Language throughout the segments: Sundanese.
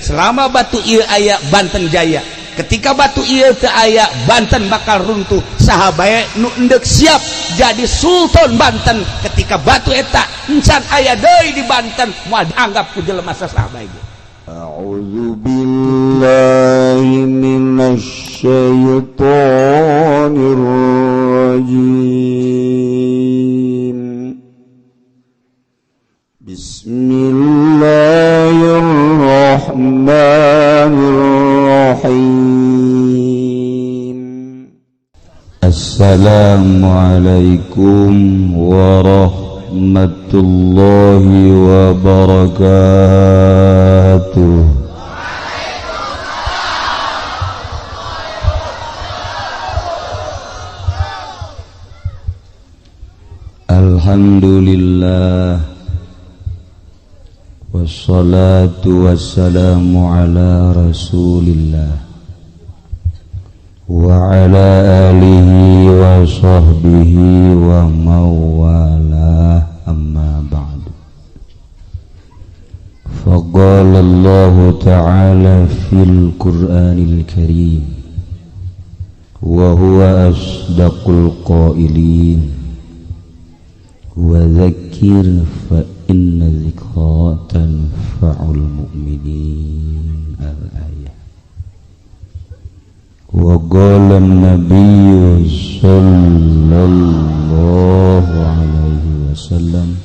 selama batu ieu aya Banten Jaya. Ketika batu ieu teu aya, Banten bakal runtuh. Saha bae nu endek siap jadi Sultan Banten ketika batu eta encan aya deui di Banten moal dianggap ku jelema saha bae. A'udzu billahi minasy syaitonir rajim. Bismillahirrahmanirrahim. Assalamualaikum warahmatullahi wabarakatuh. Alhamdulillah, wassalatu wassalamu ala rasulillah wa ala alihi wa sahbihi wa mawalah, amma ba'du. Faqala Allah ta'ala fil Qur'anil Karim wa huwa asdaqul qailin wa dzakir fa inna dzikra tanfa'ul mu'minin. Al-ayah. Wa qala an-nabiy sallallahu alaihi wasallam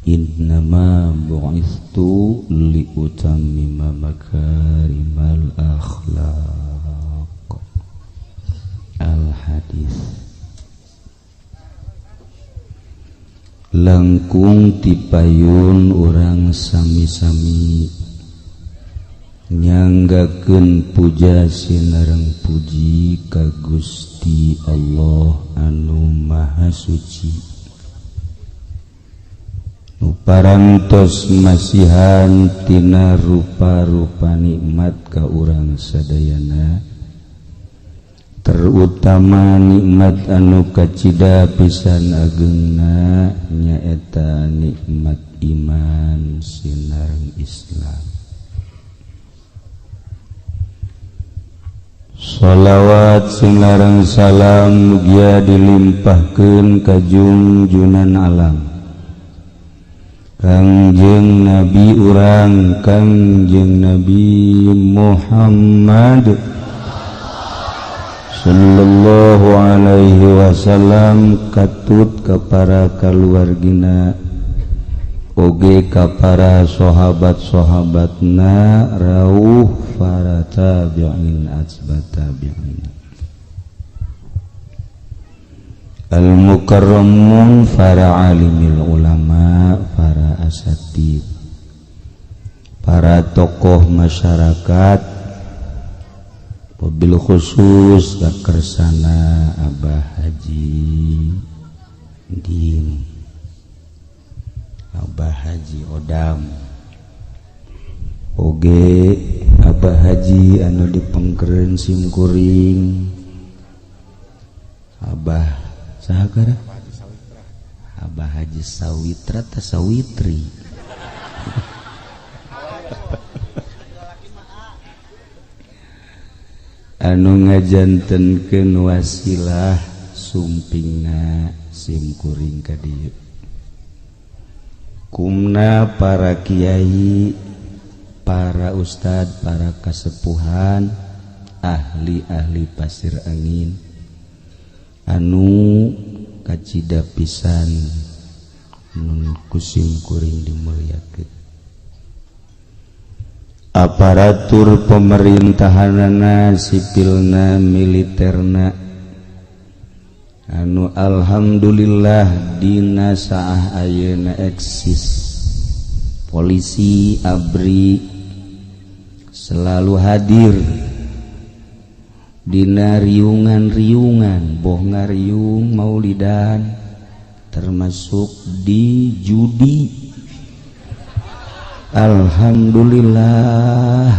innama bu'ithtu li utammima makarimal akhlaq. Al-hadis. Langkung tipayun urang sami-sami nyanggakeun puja sinareng puji ka Gusti Allah anu maha suci, nu parantos masihan tina rupa-rupa nikmat ka urang sadayana, terutama nikmat anu kacida pisan ageungna nyaeta nikmat iman sinareng Islam. Shalawat sinareng salam mugia dilimpahkeun ka junjunan alam Kangjeng Nabi urang Kangjeng Nabi Muhammad sallallahu alaihi wasallam, katut ka para kaluargina oge ka para sahabat-sahabatna rawuh para tabi'in atsbat tabi'in al-mukarramun, para alimil ulama, para asatid, para tokoh masyarakat, wabil khusus kakersana Abah Haji Din, Abah Haji Odam, oge Abah Haji anu dipengkereun simkuring, Abah sahagara Abah Haji Sawitra ta Sawitri anu ngajantenkeun wasilah sumpingna simkuring ka dieu. Kumna para kiai, para ustad, para kasepuhan, ahli-ahli pasir angin anu kacida pisan nun kusim kuring dimulyakeun. Aparatur pemerintahanana, sipilna, militerna anu alhamdulillah dina saah ayeuna eksis. Polisi, ABRI selalu hadir dina riungan-riungan, boh ngariung maulidan, termasuk di judi. Alhamdulillah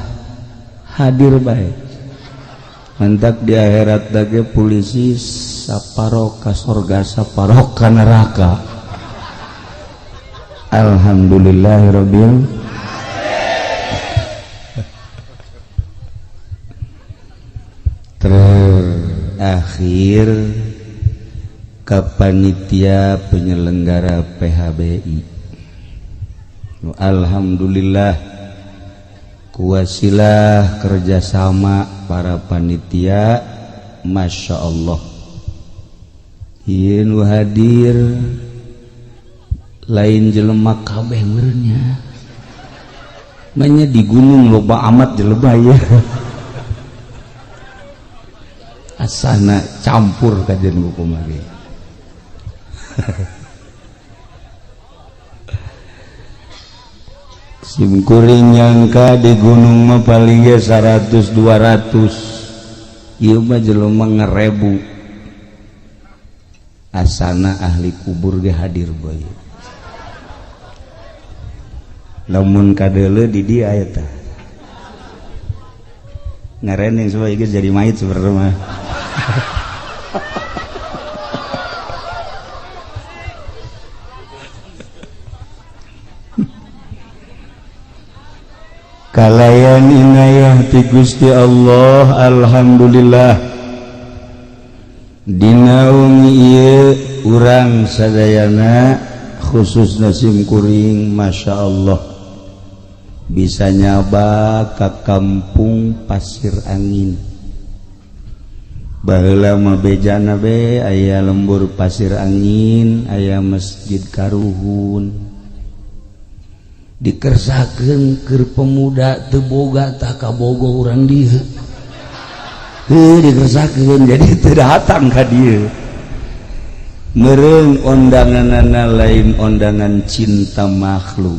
hadir baik. Mentak di akhirat dage polisi saparoka sorga saparoka neraka. Alhamdulillahirabbil terakhir ke panitia penyelenggara PHBI. Alhamdulillah kuasilah kerjasama para panitia, Masya Allah ieu hadir lain jelema kabeh meureunnya manya di gunung loba amat jelema ya asana campur kajian hukum lagi. Simkuring nyangka di gunung mah paling ya 100-200 ieu mah jelema ngarebu asana ahli kubur ge hadir boy lamun kadeuleu di dia eta ngareneng supaya geus jadi mayit sebenarnya mah. Kalayan inayah ti Gusti Allah alhamdulillah dina wengi ieu urang sadayana khususna simkuring Masya Allah bisa nyaba ka kampung Pasir Angin. Baheula mah bejana be aya lembur Pasir Angin, aya Masjid Karuhun. Dikersakeun keur pemuda teu boga tah kabogo urang dieu. Dikersakeun jadi teu datang ka dieu. Meureun ondanganana lain ondangan cinta makhluk.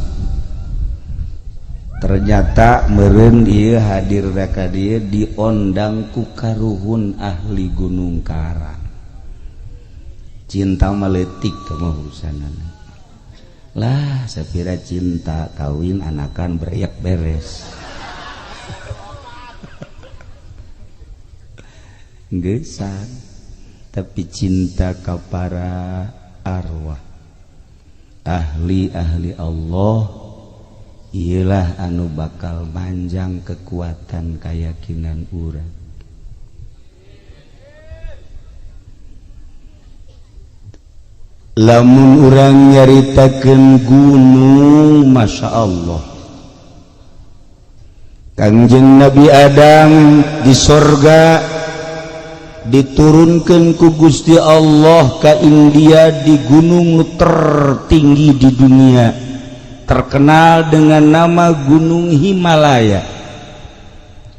Ternyata meureun ieu hadir ka dieu diondang ku Karuhun ahli Gunung Karang. Cinta maletik teh mah urusanana. Lah sapira cinta kawin anakan bereyak beres. Geusan tapi cinta ka para arwah ahli-ahli Allah ialah anu bakal manjang kekuatan keyakinan urang. Lamun urang nyaritakeun gunung, Masya Allah Kangjeng Nabi Adam di sorga diturunkan ku Gusti Allah ka India di gunung tertinggi di dunia terkenal dengan nama Gunung Himalaya.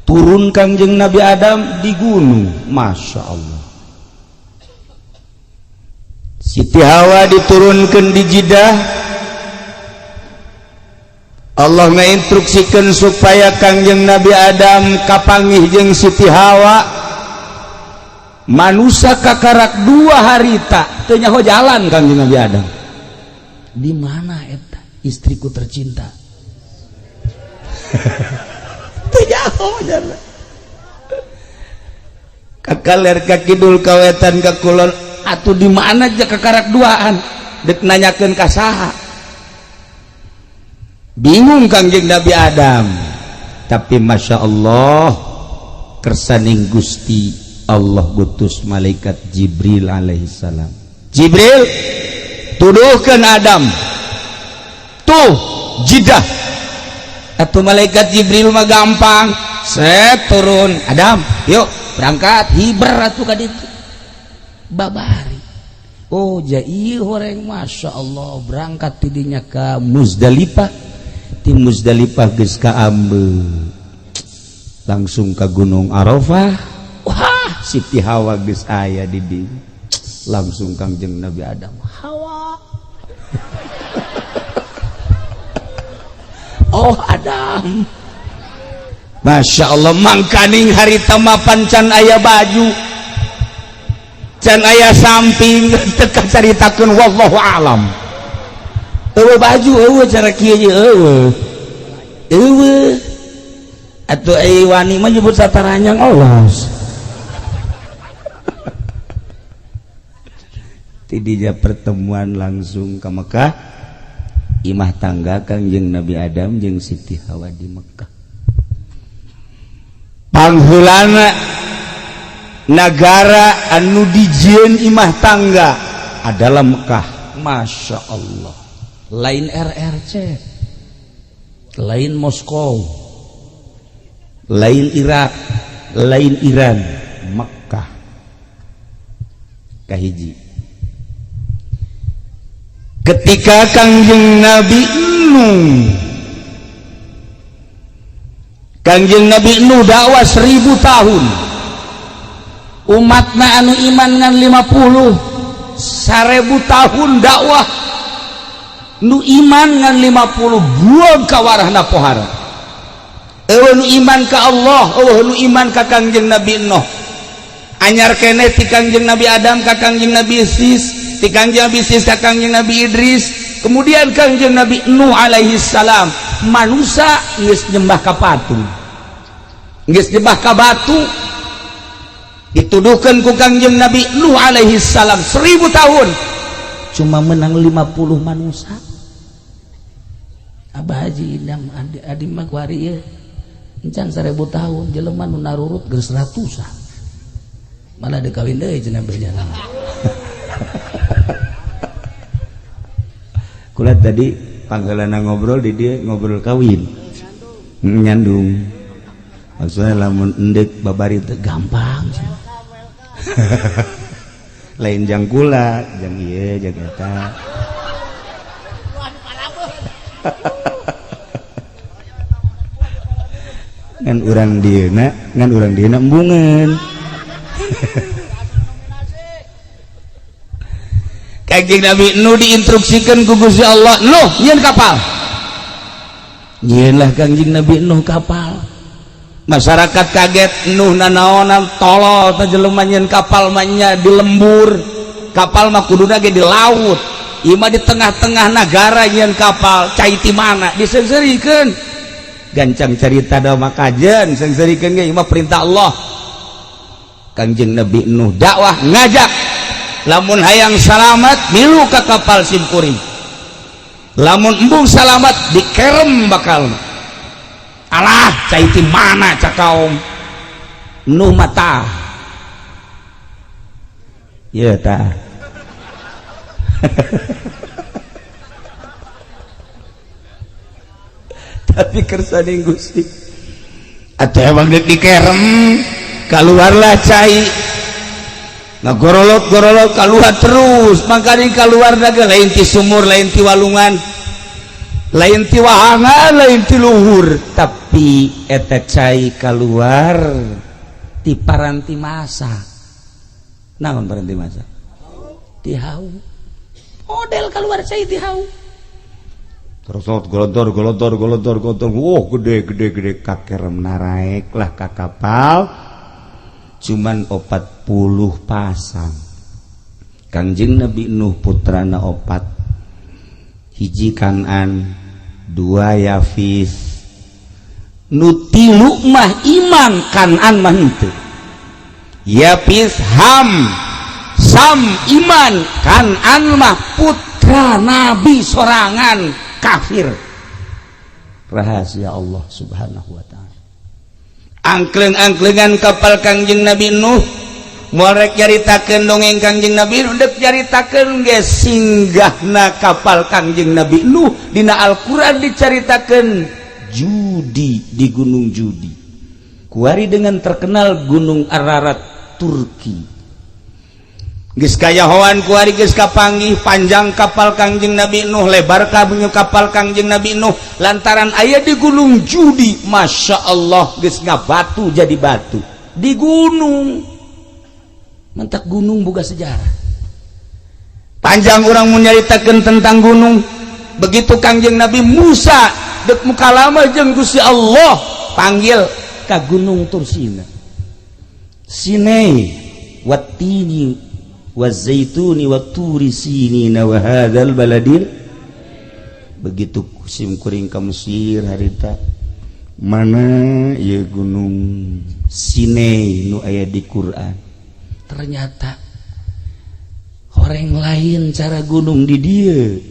Turun Kangjeng Nabi Adam di gunung, Masya Allah. Siti Hawa diturunkan di Jeddah. Allah menginstruksikan supaya Kangjeng Nabi Adam kapanggih jeung Siti Hawa manusia kakarak 2 hari tak teu nyaho jalan. Kangjeng Nabi Adam di mana eta istriku tercinta teu nyaho jalan kakaler ka kidul ka wetan ka kulon atuh di mana aja kakarak 2an dek nanyakeun ka saha. Bingung Kangjeng Nabi Adam, tapi Masya Allah kersaning Gusti Allah gutus malaikat Jibril alaihissalam. Jibril tuduhkan Adam tuh Jeddah. Atuh malaikat Jibril mah gampang, set turun Adam yuk berangkat hibar atuh ka ditu babari. Oh jai horeng Masya Allah berangkat tidinya ke Muzdalifah. Di Muzdalifah geus ka Ambe langsung ke Gunung Arafah. Wah Siti Hawa geus aya di dieu langsung Kangjeng Nabi Adam Hawa oh Adam Masya Allah mangkaning harita mapan can aya baju can aya samping teka caritakeun wallahu alam. Eueuh baju eueuh cara kieu eueuh atuh ai wani mah nyebut sataranyang olos. Tidinya pertemuan langsung ke Mekah imah tangga Kangjeng Nabi Adam jeung Siti Hawa di Mekah. Pangheulana negara anu dijieun imah tangga adalah Mekah. Masya Allah. Lain RRC, lain Moskow, lain Irak, lain Iran, Mekah kahiji. Ketika Kangjeng Nabi Nuh dakwah 1000 tahun, umatna anu iman ngan 50 1000 tahun dakwah, nu iman ngan 50 buang ka warahna pohara. Nu iman ka Allah, nu iman ka Kangjeng Nabi Nuh. Anyar kene ti Kangjeng Nabi Adam ka Kangjeng Nabi Sis, ti Kangjeng Nabi Sis ka Kangjeng Nabi Idris, kemudian Kangjeng Nabi Nuh alaihi salam. Manusia geus nyembah ka patung, geus nyembah ka batu, dituduhkeun ku Kangjeng Nabi Nuh alaihi salam 1000 tahun cuma menang 50 manusia. Abah Haji Idam adi mah kuari ieu encan 1000 tahun jelema nu narurut geus ratusan, malah dikawin deui cenah berjalan. Kula tadi panggalana ngobrol di dia ngobrol kawin nyandung, maksudnya lamun endek babari teh gampang sih. Lain jang kula jang ieu jang eta. Ngan urang dieuna embungeun. Kangjeng Nabi Nuh diinstruksikan ku Gusti Allah, Nuh nyieun kapal. Nyieunlah Kangjeng Nabi Nuh kapal. Masyarakat kaget, Nuh nanaonan tolol teh jelema nyieun kapal mah nya di lembur. Kapal mah kuduna ge di laut. Ieu mah di tengah-tengah negara nyieun kapal, cai ti mana diseungseurikeun. Gancang carita da makajeun seungseurikeun ge ieu mah perintah Allah. Kangjeng Nabi Nuh dakwah ngajak, lamun hayang salamat milu ka kapal simkuring, lamun embung salamat dikerem bakal. Alah cai ti mana cakaom Nuh mata ieu tah. Tapi kersaning Gusti atuh emang deuk dikerem keluarlah cai. Nah gorolot keluar terus, makanya keluar daga lain ti sumur, lain ti walungan, lain ti wahana, lain ti luhur, tapi eta cai keluar ti paranti masa. Naon paranti masa? Ti hau. Model keluar cai ti hau. Terus golontor, gede kakerem naraek lah ka kapal. Cuman 40 pasang. Kangjeng Nabi Nuh putrana 4, hiji Kanan, 2 Yafis, nu 3 mah iman, Kanan mah henteu. Yafis Sam iman, Kanan mah putra Nabi sorangan kafir. Rahasia Allah Subhanahu wa ta'ala. Angkleng-angklengan kapal Kangjeng Nabi Nuh morek nyaritakeun dongeng Kangjeng Nabi Nuh, deuk nyaritakeun ge singgahna kapal Kangjeng Nabi Nuh dina Al-Qur'an dicaritakeun judi di Gunung Judi. Kuari dengan terkenal Gunung Ararat Turki. Geus kayahoan kuari geus kapanggih panjang kapal Kangjeng Nabi Nuh, lebar kabunyu kapal Kangjeng Nabi Nuh lantaran aya di Gunung Judi. Masya Allah geus ngabatu jadi batu di gunung. Mentak gunung boga sejarah. Panjang orang menyaritakeun tentang gunung. Begitu Kangjeng Nabi Musa deuk mukalama jeung Gusti Allah panggil ka Gunung Tursina. Sinai wattini wazaituni watturi sinina wa hadzal baladil. Begitu simkuring ka Mesir harita, mana ieu gunung Sinai nu aya di Quran. Ternyata horeng lain cara gunung di dieu.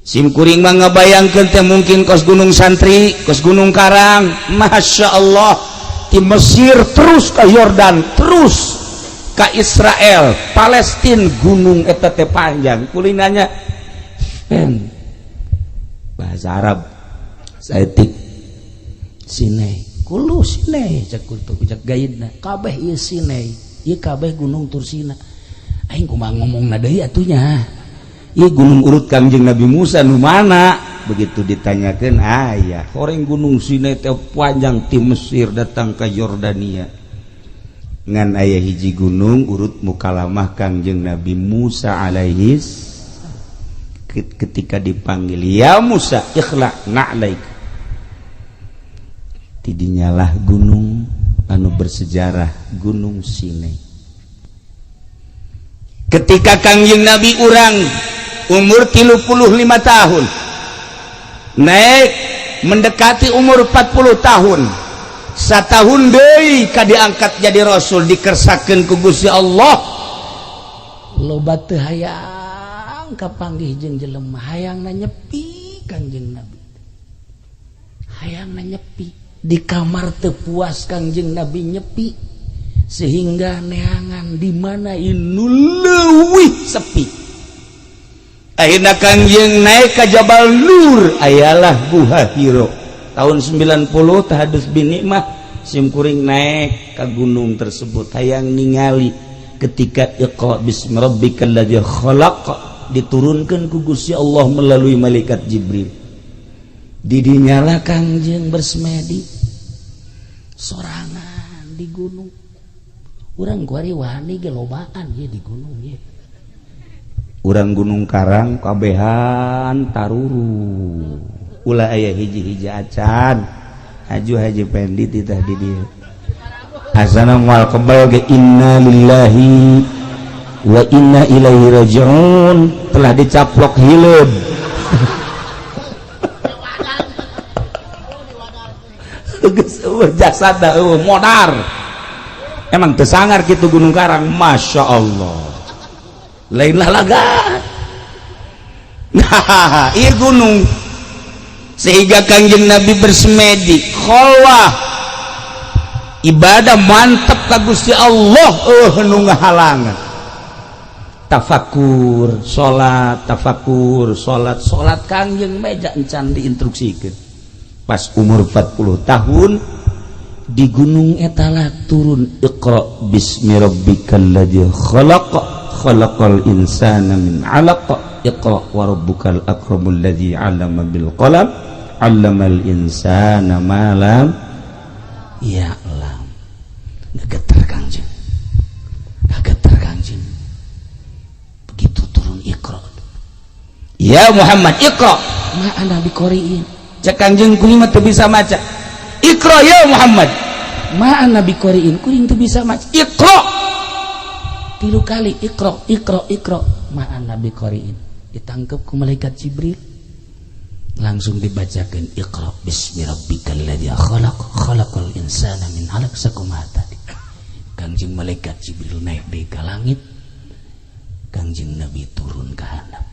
Simkuring mah ngabayangkeun teh mungkin kos gunung Santri, kos gunung Karang. Masya Allah, di Mesir terus ke Yordan terus ka Israel Palestina gunung eta teh panjang kulinanya bahasa Arab saeutik Sinai kulo Sinai cek kutu cek gaidna kabeh ieu Sinai ieu kabeh gunung Tursina aing kumaha ngomongna deui atunya ieu gunung urut Kangjeng Nabi Musa nu mana begitu ditanyakeun aya horeng gunung Sinai teh panjang ti Mesir datang ke Yordania ngan aya hiji gunung urut mukalamah Kangjeng Nabi Musa alaihis ketika dipanggil ya Musa ikhla na'laik tidinyalah gunung anu bersejarah gunung Sinai ketika Kangjeng Nabi urang umur 35 tahun naik mendekati umur 40 tahun satahun deui ka diangkat jadi rasul dikersakeun ku Gusti Allah loba teu hayang kapanggih jeung jelema hayangna nyepi Kangjeng Nabi hayangna nyepi di kamar teu puas Kangjeng Nabi nyepi sehingga neangan di mana inu leuwih sepi akhirna Kangjeng naik ke Jabal Nur ayalah Guha Hiro tahun 90 tahadus binikmah simkuring naik ke gunung tersebut hayang ningali ketika iqra bismi rabbikal ladzi khalaq diturunkan ku Gusti Allah melalui malaikat Jibril didinyalah Kangjeng bersemedi sorangan di gunung urang kuari wani ge lobaan ye di gunung ye urang Gunung Karang kabehan taruru ulah aya hiji-hiji acan aju Haji Pendi titah di dieu asana moal kebal ge inna lillahi wa inna ilaihi rajiun telah dicaplok hileud geus jasada modar emang teu sangar kitu Gunung Karang Masya Allah lain lah lagat nah ieu gunung sehingga Kangjeng Nabi bersemedi khalwah ibadah mantep ka Gusti Allah nu ngahalangan tafakur salat Kangjeng meja encan diinstruksikeun pas umur 40 tahun di gunung etalah turun iqra bismi rabbikal ladzi khalaq khalaqal insana min 'alaq iqra wa rabbukal akramul ladzi 'allama bil qalam 'allamal insana ma lam ya'lam gegeter Kangjeng begitu turun iqra ya Muhammad iqra ma ana biqari'in cek Kangjeng kuring mah teu bisa maca iqra ya Muhammad ma ana biqari'in kuring teu bisa maca iqra 3 kali iqra ma ana biqari'in ditangkep ku malaikat Jibril langsung dibacakeun iqra bismi rabbikal ladzi khalaq khalaqal insana min 'alaq sakumaha tadi Kangjeng malaikat Jibril naik deui ka langit Kangjeng Nabi turun ke handap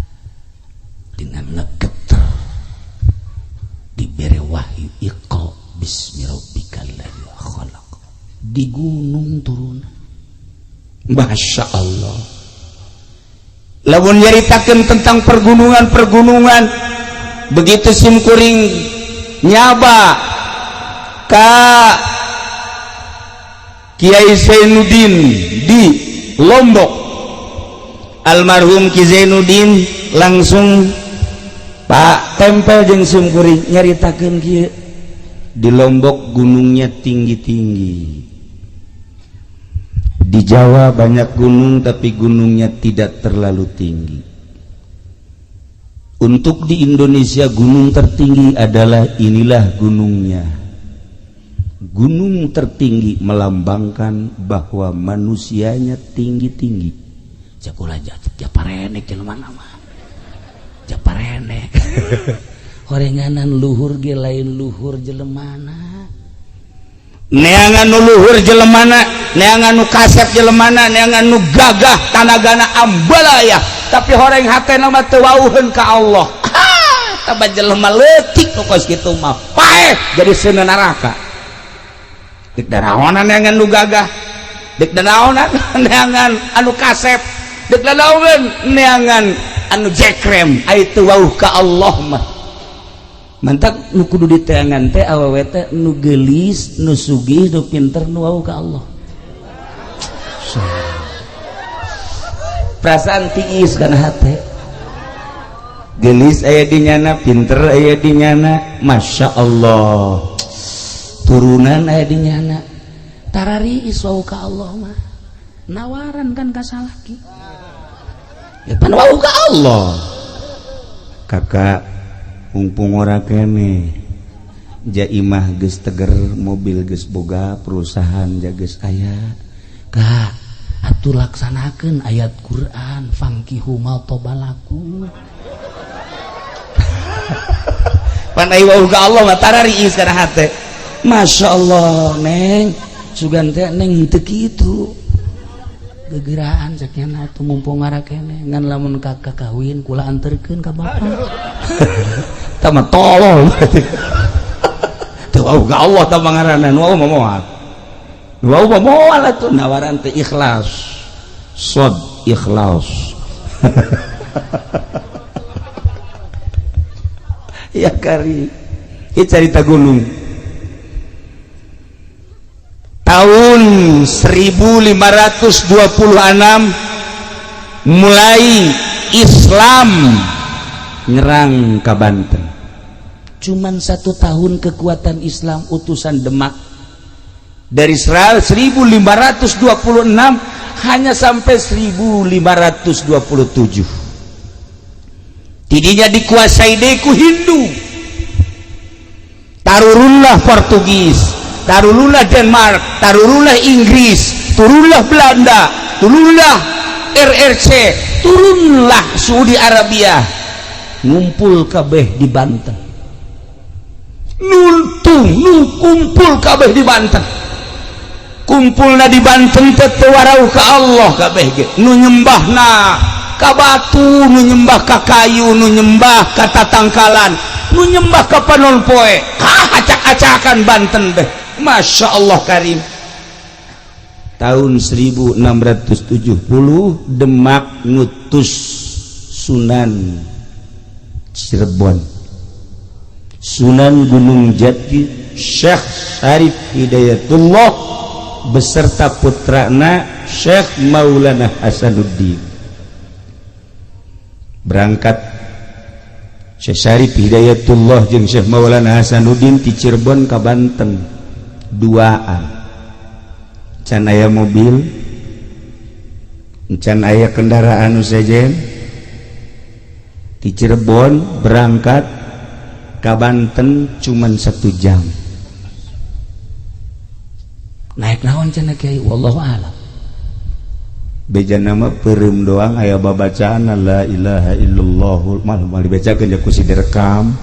dengan ngegeter diberi wahyu iqra bismi rabbikal ladzi khalaq di gunung turun Masya Allah lamun nyaritakeun tentang pergunungan begitu simkuring nyaba ka Kiai Zainuddin di Lombok almarhum Ki Zainuddin langsung Pak tempel jeung simkuring nyaritakeun kieu di Lombok gunungnya tinggi-tinggi di Jawa banyak gunung tapi gunungnya tidak terlalu tinggi untuk di Indonesia gunung tertinggi adalah inilah gunungnya gunung tertinggi melambangkan bahwa manusianya tinggi-tinggi jakulah japarenek jelema nama japarene horenganan luhur ge lain luhur jelemana neangan nu luhur jelemana neangan nu kasep jelemana neangan nu gagah tanagana ambalaya tapi horeng hatena mah teu wauheun ka Allah tabah jelema leutik nu kos kitu mah paeh jadi seuneu neraka dik daraonan neangan nu gagah dek danaonan neangan anu kasep dek danaonan neangan anu jekrem itu wauh ka Allah mah mantap nu kudu diteangan teh awewe teh nu geulis nu sugih nu pinter nu wauh ka Allah perasaan tiis kana hate gelis aya di nyana pinter aya di nyana masya Allah turunan aya di nyana tarariis wau ka Allah mah nawaran kan ka salaki ya pan wau ka Allah kakak mumpung ora kene jaimah geus teger mobil geus boga perusahaan geus aya kak atuh laksanakeun ayat Quran fankihu ma tobalakum pan aya wau ka Allah mah tarariis kana hate masya Allah neng sugan teh neng teu kitu gegeraan sakena atuh mumpung ngara kene ngan lamun kakak kawin kula anterkeun ka bapak tah mah tolol teu wau ka Allah tah pangaranna nu wau mah moal nu wau mah moal atuh nawaran teh ikhlas sod ikhlas ya kari ieu carita gunung tahun 1526 mulai Islam nyerang ke Banten cuman 1 tahun kekuatan Islam utusan Demak dari 1526 hanya sampai 1527 tidinya dikuasai deku Hindu tarurunlah Portugis tarurunlah Denmark tarurunlah Inggris turunlah Belanda turunlah RRC turunlah Saudi Arabia ngumpul kabeh di Banten kumpul kabeh di Banten kumpulna di Banten teh warau ka Allah kabeh ge nu nyembahna ka batu nu nyembah ka kayu nu nyembah ka tatangkalan nu nyembah ka panon poe acak-acakan Banten deh masya Allah karim tahun 1670 Demak ngutus Sunan Cirebon Sunan Gunung Jati Syekh Syarif Hidayatullah beserta putrana Syekh Maulana Hasanuddin berangkat Syekh Syarif Hidayatullah jeung Syekh Maulana Hasanuddin ti Cirebon ka Banten duaan can aya mobil can aya kendaraan sejen di Cirebon berangkat ke Banten cuman 1 jam naik naon cenah kiai wallahu a'lam beja nama peureum doang aya babacaan la ilaha illallah mal dibacakeun ya ku si direkam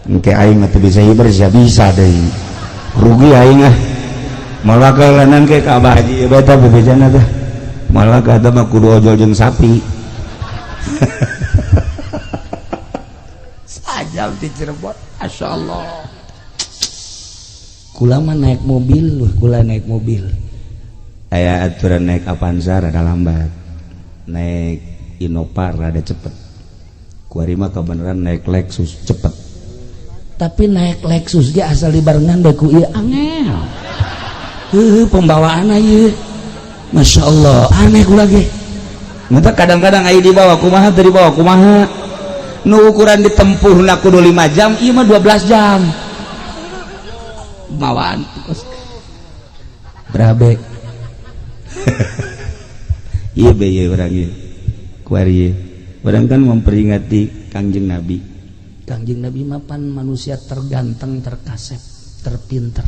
engke aing mah teu bisa hiber bisa deui rugi aing ah malah kalanan ke ka Abah Haji beta bebejana teh malah kata mah kudu ojol jeung sapi sajam di Cirebon masyaallah kula mah naik mobil kula naik mobil aya aturan naik Avanza rada lambat naik Innova rada cepet kuari mah kebenaran naik Lexus cepet tapi naik Lexus ge asal dibarengan deh ku ieu angel pembawaan aja masya Allah aneh ku lagi nggak kadang-kadang aja dibawa kumaha dari bawah kumaha nu ukuran ditempuh nak kudu 5 jam iya mah 12 jam bawaan berabe iya be iya orang iya kuari orang kan memperingati Kangjeng Nabi mapan manusia terganteng terkasep terpinter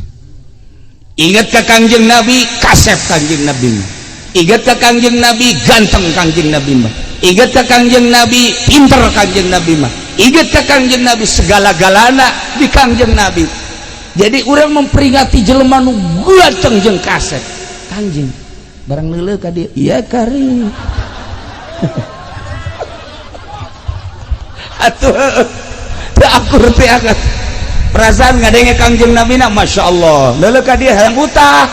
ingat ke Kangjeng Nabi kasep Kangjeng Nabi mah ingat ke Kangjeng Nabi ganteng Kangjeng Nabi mah ingat ke Kangjeng Nabi pinter Kangjeng Nabi mah ingat ke Kangjeng Nabi segala-galana di Kangjeng Nabi jadi orang memperingati jelema nu ganteng jeung kasep Kangjeng barang leuleuh ka dieu iya kari atuh teu akur teh akan perasaan ngadenge Kangjeng Nabi na masya Allah leuleuh ka dia hayang utah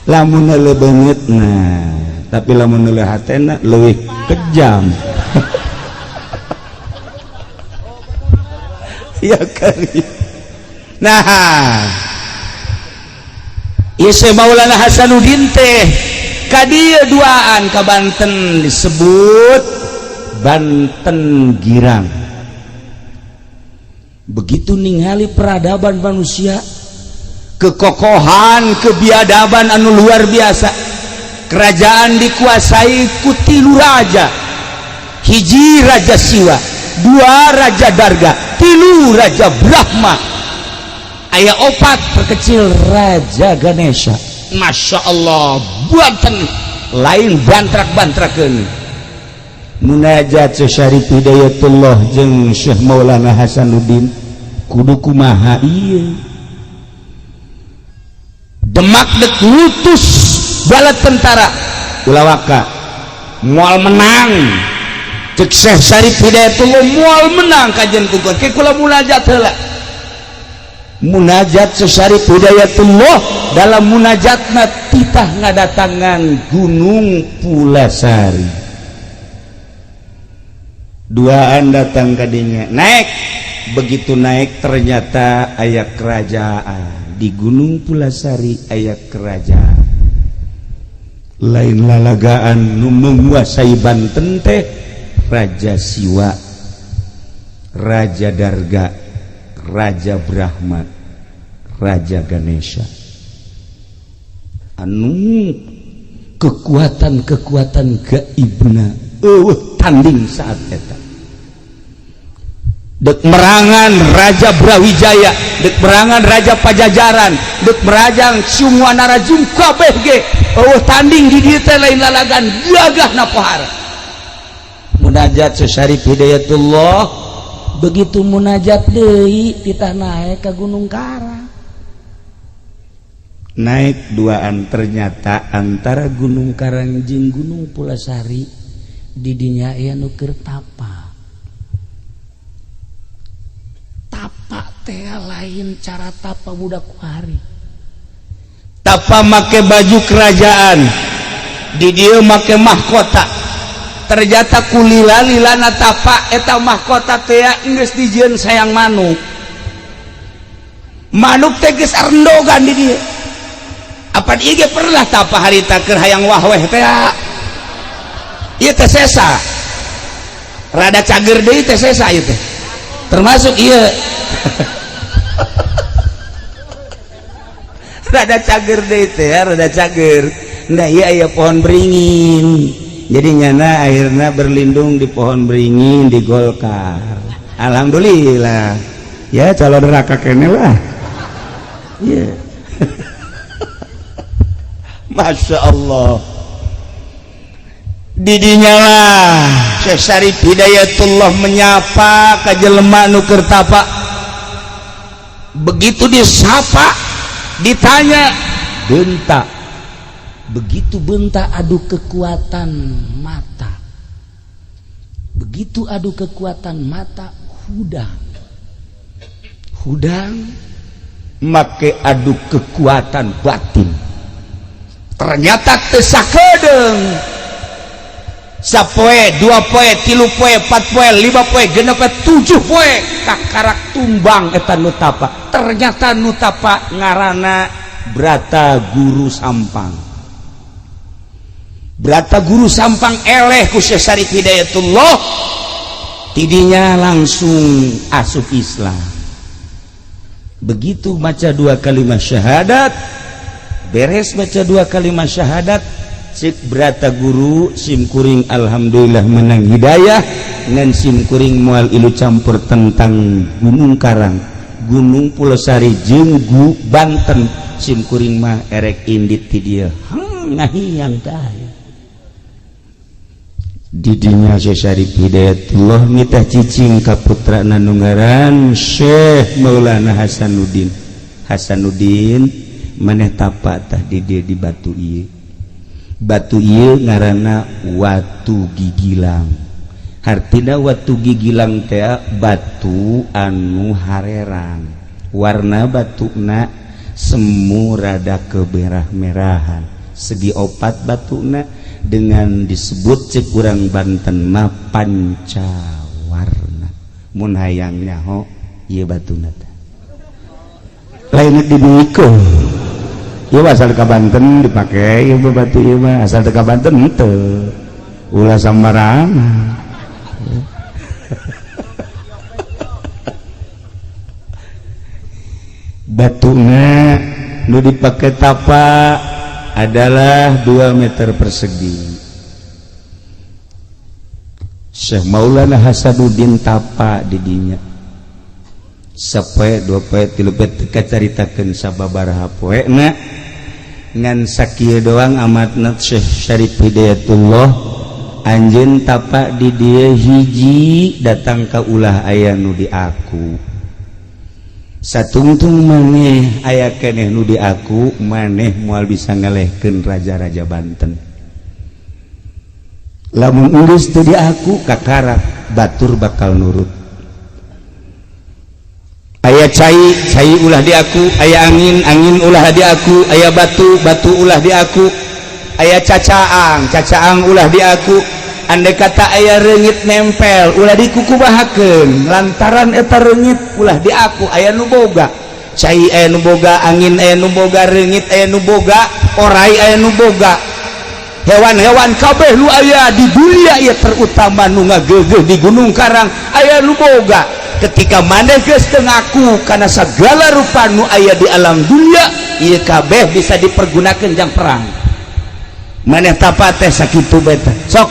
lamun banget tapi lamun hatena leuwih kejam ya kali nah ieu Maulana Hasanuddin teh ka dieu duaan ka Banten disebut Banten Girang. Begitu ningali peradaban manusia, kekokohan, kebiadaban anu luar biasa. Kerajaan dikuasai ku 3 raja. Hiji Raja Siwa, 2 Raja Darga, 3 Raja Brahma. Aya 4 perkecil Raja Ganesha. Masya Allah, Banten lain bantrak-bantrakeun. Munajat Syarif Hidayatullah jeung Syekh Maulana Hasanuddin kudu kumaha ieu. Demak dek ngutus bala tentara ulawaka moal menang. Cek Syekh Syarif Hidayatullah moal menang kajen kukur ke kula munajat heula. Munajat Syarif Hidayatullah dalam munajatna titah ngadatangan Gunung Pulasari. Duaan datang kadinya naik, begitu naik ternyata aya kerajaan di Gunung Pulasari, aya kerajaan lain lalagaan nu menguasai Banten teh Raja Siwa, Raja Darga, Raja Brahma, Raja Ganesha. Anu kekuatan gaibna tanding saat eta. Dek merangan Raja Brawijaya, dek merangan Raja Pajajaran, dek merangan semua narajum kabeh ge tanding di dieu teh lain lalagan gagahna pohar. Munajat Syarif Hidayatullah begitu munajat deui titah naik ka Gunung Karang. Naik duaan ternyata antara Gunung Karang jeung Gunung Pulasari di dinya aya nu keur tapa. Tapa teh lain cara tapa budak kuari. Tapa make baju kerajaan, di dieu make mahkota. Ternyata kulila-lilana tapa eta mahkota teh geus dijieun sayang manuk. Manuk teh geus arendogan di dieu. Apa ieu ge pernah tapa harita keur hayang wahweh teh. Ieu teh sesa. Rada cager deui teh sesa ieu teh. Termasuk ieu. Rada cager deui teh, rada cager. Nda ieu aya pohon beringin. Jadi nyana akhirnya berlindung di pohon beringin di Golkar. Alhamdulillah. Ya calon neraka kene lah. Iya. Masya Allah. Didinya lah Syekh Syarif Hidayatullah menyapa ka jelema nu keur tapa. Begitu disapa, ditanya, "Benta." Begitu benta adu kekuatan mata. Begitu adu kekuatan mata hudang. Hudang make adu kekuatan batin. Ternyata teu sakedeung. Sapoe, 2 poe, 3 poe, 4 poe, 5 poe, 6 poe, 7 poe kakarak tumbang eta nu tapa. Ternyata nu tapa ngaranna Brata Guru Sampang. Brata Guru Sampang eleh ku Syekh Syarif Hidayatullah, tidinya langsung asup Islam. Begitu baca 2 kalimat syahadat, beres baca 2 kalimat syahadat, cik Brata Guru simkuring alhamdulillah menang hidayah, ngan simkuring moal ilu campur tentang Gunung Karang, Gunung Pulasari jeung Banten, simkuring mah erek indit ti dieu ngahiyang tah. Didinya Syekh Syarif Hidayatullah mitah cicing ka putrana nu ngaran Syekh Maulana Hasanuddin. Hasanuddin maneh tapa tah di dieu di batu ieu. Batu ieu ngaranna Watu Gigilang. Hartina Watu Gigilang teh batu anu harerang. Warna batuna semu rada kemerah-merahan. segi opat batuna dengan disebut cek urang Banten mah pancawarna. Mun hayang nyaho ieu batuna teh lain dibiko ieu asal ka Banten dipake ieu batu ieu mah asal ka Banten henteu ulah sambarangan. Batuna nu dipake tapa adalah 2 meter persegi. Syekh Maulana Hasanuddin tapa di dinya sapoe 2 poe 3 poe kacaritakeun sababaraha poena ngan sakieu doang amatna Syekh Syarif Hidayatullah anjeun tapa di dieu hiji datang ka ulah aya nu di aku satungtung maneh aya keneh nu di aku maneh moal bisa ngelehkeun raja-raja Banten. Lamun geus teu di aku kakarak batur bakal nurut. Aya cai ulah di aku, aya angin ulah di aku, aya batu ulah di aku, aya cacaang ulah di aku. Andai kata aya reungit nempel ulah dikukubahakeun lantaran eta reungit ulah di aku aya nu boga cai aya nu boga angin aya nu boga reungit aya nu boga orai aya nu boga hewan-hewan kabeh nu aya di dunia ieu terutama nu ngageugeuh di Gunung Karang aya nu boga. Ketika maneh geus teu ngaku kana sagala rupa nu aya di alam dunia ieu kabeh bisa dipergunakeun jang perang. Maneh tapa teh sakitu beta sok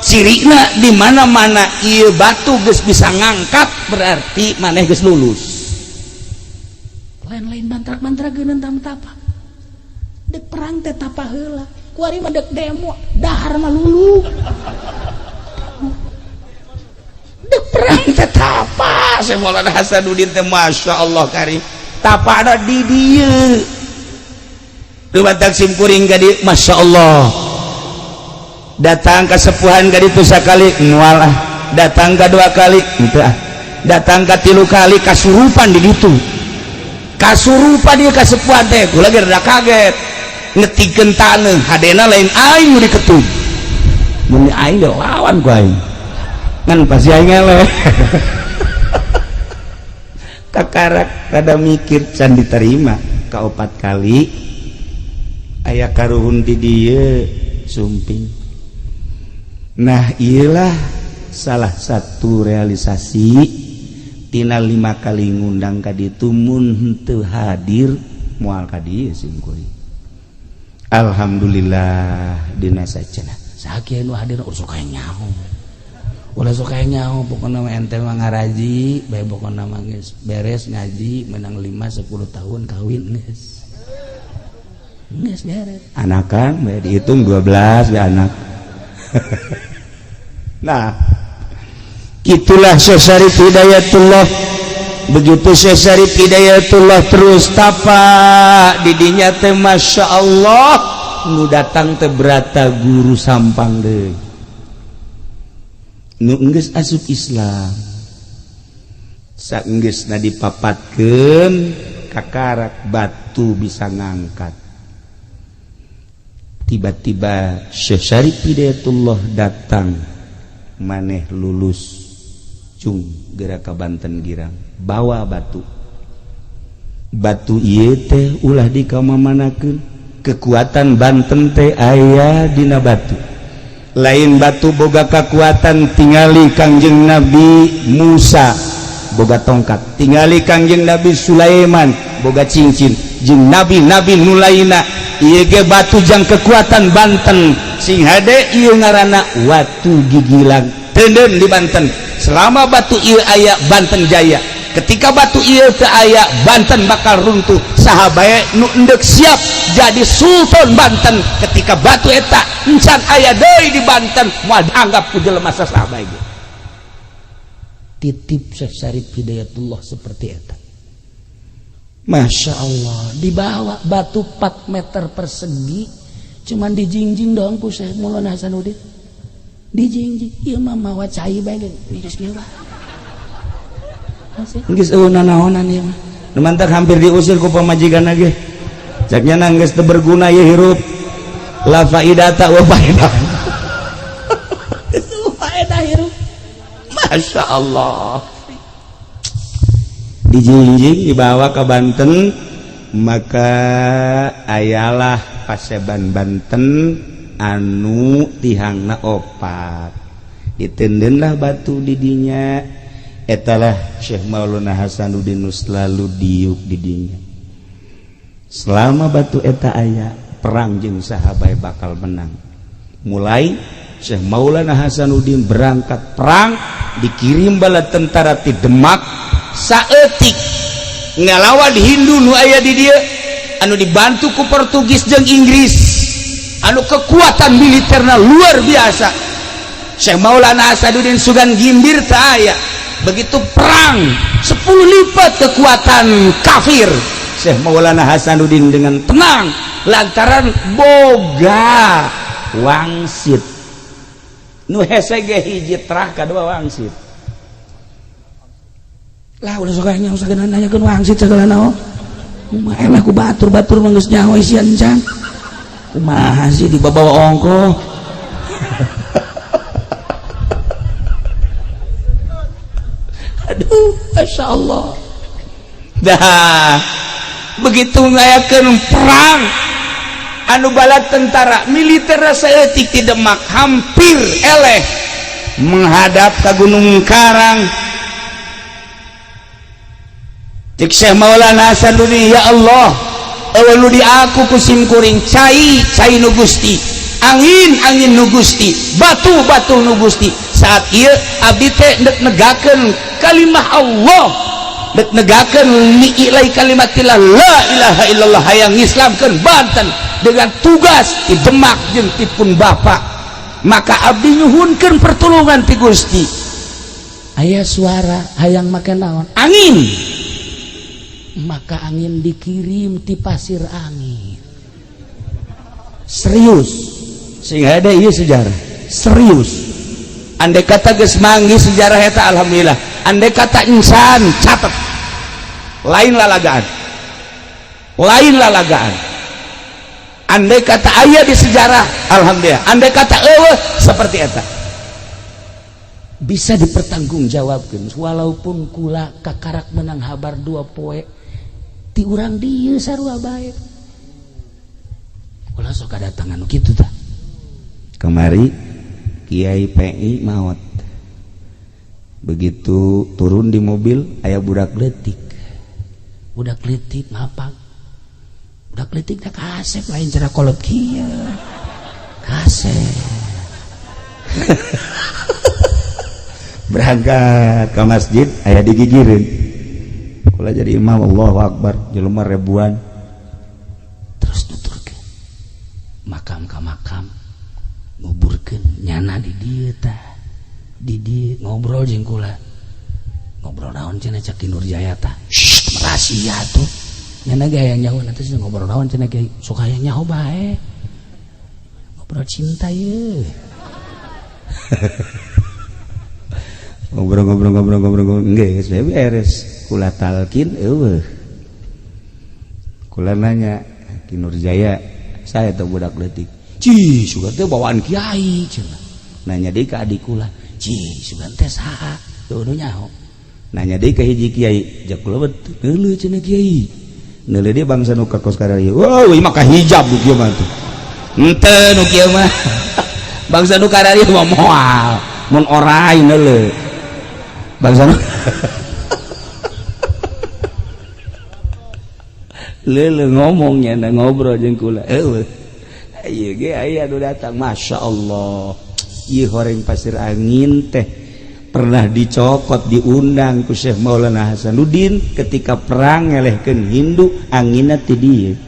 cirina di mana-mana ieu batu geus bisa ngangkat berarti maneh geus lulus. Lain-lain bantrak-bantrakeun tam tapa. Dek perang teh tapa heula. Kuari mah dek demo, dahar mah lulu. Dek perang teh tapa. Syekh Maulana Hasanuddin teh masyaallah karim. Tapa ada di dieu. Teu batak sim kuring ka dieu masyaallah. Datang ke sepuhan ka ditu sakali moal datang ka 2 kali henteu datang ka 3 kali kasurupan di ditu kasurupan dia ka sepuhan teh kula ge rada kaget ngetikeun taneuh hadena lain aing nu diketup mun aing lawan ku aing ngan pasti aing eleh kakarak rada mikir can diterima ka 4 kali aya karuhun di dieu sumping. Nah iyalah salah satu realisasi tina 5 kali ngundang ka ditu mun henteu hadir moal ka dieu sim kuring. Alhamdulillah dina sacenah sakieu nu hadir sok aya nyaho ulah sok aya nyaho pokona mah ente mah ngaraji bae pokona mah geus beres ngaji menang 5 10 tahun kawin geus beres anakan bae dihitung 12 bae anak. Nah itulah Syekh Syarif Hidayatullah. Begitu Syekh Syarif Hidayatullah terus tapa didinya teh masya Allah nu datang teh berata guru sampang deui nu geus asup Islam saenggeusna dipapatkeun kakarak batu bisa ngangkat. Tiba-tiba Syekh Syarif Hidayatullah datang maneh lulus cung geura ka Banten girang bawa batu ieu teh ulah dikamamanakeun kekuatan Banten teh aya dina batu lain batu boga kekuatan tingali Kangjeng Nabi Musa boga tongkat tingali Kangjeng Nabi Sulaiman boga cincin jeung nabi-nabi nu lainna ieu ge batu jang kekuatan Banten sing hade ieu ngaranna watu gigilang teuneun di Banten. Selama batu ieu aya Banten jaya. Ketika batu ieu teu aya Banten bakal runtuh. Saha bae nu endek siap jadi sultan Banten ketika batu eta encan aya deui di Banten moal dianggap ku jelema saha bae. Titip Syekh Syarif Hidayatullah seperti eta. Masya Allah dibawa batu 4 meter persegi cuman dijingjing doang ku Syekh Maulana Hasanuddin dijingjing ieu mah mawa cai bae geus kieu bae geus eueuh naonan ieu mah nu mantak hampir diusir ku pamajikanna ge caknya geus teu berguna ieu hirup la faidata wa faidah. Itu faedah hirup. Masya Allah. Dijingjing dibawa ke Banten, maka ayalah paseban Banten anu tihangna opat. Ditendenlah batu didinya, etalah Syekh Maulana Hasanuddin selalu diuk didinya. Selama batu eta aya, perang jeung sahabat bakal menang. Mulai Syekh Maulana Hasanuddin berangkat perang, dikirim bala tentara ti Demak saeutik ngalawan Hindu nu aya di dieu anu dibantu ku Portugis jeung Inggris anu kekuatan militerna luar biasa. Syekh Maulana Hasanuddin Sugan Gimbir teu aya, begitu perang 10 lipat kekuatan kafir. Syekh Maulana Hasanuddin dengan tenang lantaran boga wangsit nu hese ge hiji trah kadua wangsit. Lah udah sokanya usahana nanyakeun wangsit segala naon. Kumaha emeh ku batur-batur mah geus nyaho isian can. Kumaha sih dibawa ongko. Aduh, Masya Allah. Dah begitu ngayakeun perang anu bala tentara militer saeutik ti Demak hampir eleh menghadap ka Gunung Karang. Cek Syekh Maulana Hasanuddin, ya Allah, eueuh di aku kusim kuring cai nu Gusti, angin nu Gusti, batu nu Gusti. Saat ieu abdi teh dek negakeun kalimah Allah, dek negakeun li'ilai kalimatillah la ilaha illallah hayang ngislamkeun Banten dengan tugas di Demak jeung ti pun Bapak. Maka abdi nyuhunkeun pertolongan ti Gusti. Aya suara hayang make naon? Angin. Maka angin dikirim ti pasir angin. Serius sehingga ada ieu sejarah serius. Andai kata geus manggi sejarah eta alhamdulillah, andai kata insan catet lain lalagaan, andai kata aya di sejarah alhamdulillah, andai kata eueuh seperti eta bisa dipertanggungjawabkeun. Walaupun kula kakarak menang habar 2 poe ti urang dieu sarua bae, kula sok kadatangan nu kitu tah. Kemari Kiai PI maot, begitu turun di mobil aya budak leutik ngapang. Budak leutik da kasep lain cara kolot kieu kasep. Berangkat ke masjid aya digigireun, kula jadi imam Allahu Akbar jelema ribuan, terus nuturkeun makam ka makam, nguburkeun nyana di dieu tah, di dieu ngobrol jeung kula. Ngobrol naon cenah cak Nurjaya tah, rahasia tuh nyana ge aya nyaho nanti ngobrol naon cenah ge sok aya nyaho bae, ngobrol cinta ye. ngobrol geus beres kula talkin eueuh. Kula nanya Ki Nurjaya, saya teh budak leutik, cih sugan teh bawaan kiai cenah. Nanya deui ka adik kula, cih sugan teh saha teu nu nyaho. Nanya deui ka hiji kiai, jak kula betul neuleuh cenah kiai, neuleuh dia bangsa nu ka kos karaya. Wow ieu mah ka hijab nu kieu mah tuh henteu nu kieu mah bangsa nu karaya mah moal mun orai neuleuh bangsa nu leuleuh ngomongnya na ngobrol jeung kula eueuh. Ieu ge aya nu datang Masya Allah. Ieu horeng pasir angin teh pernah dicokot diundang ku Syekh Maulana Hasanuddin ketika perang ngelehkeun Hindu, anginna ti dieu.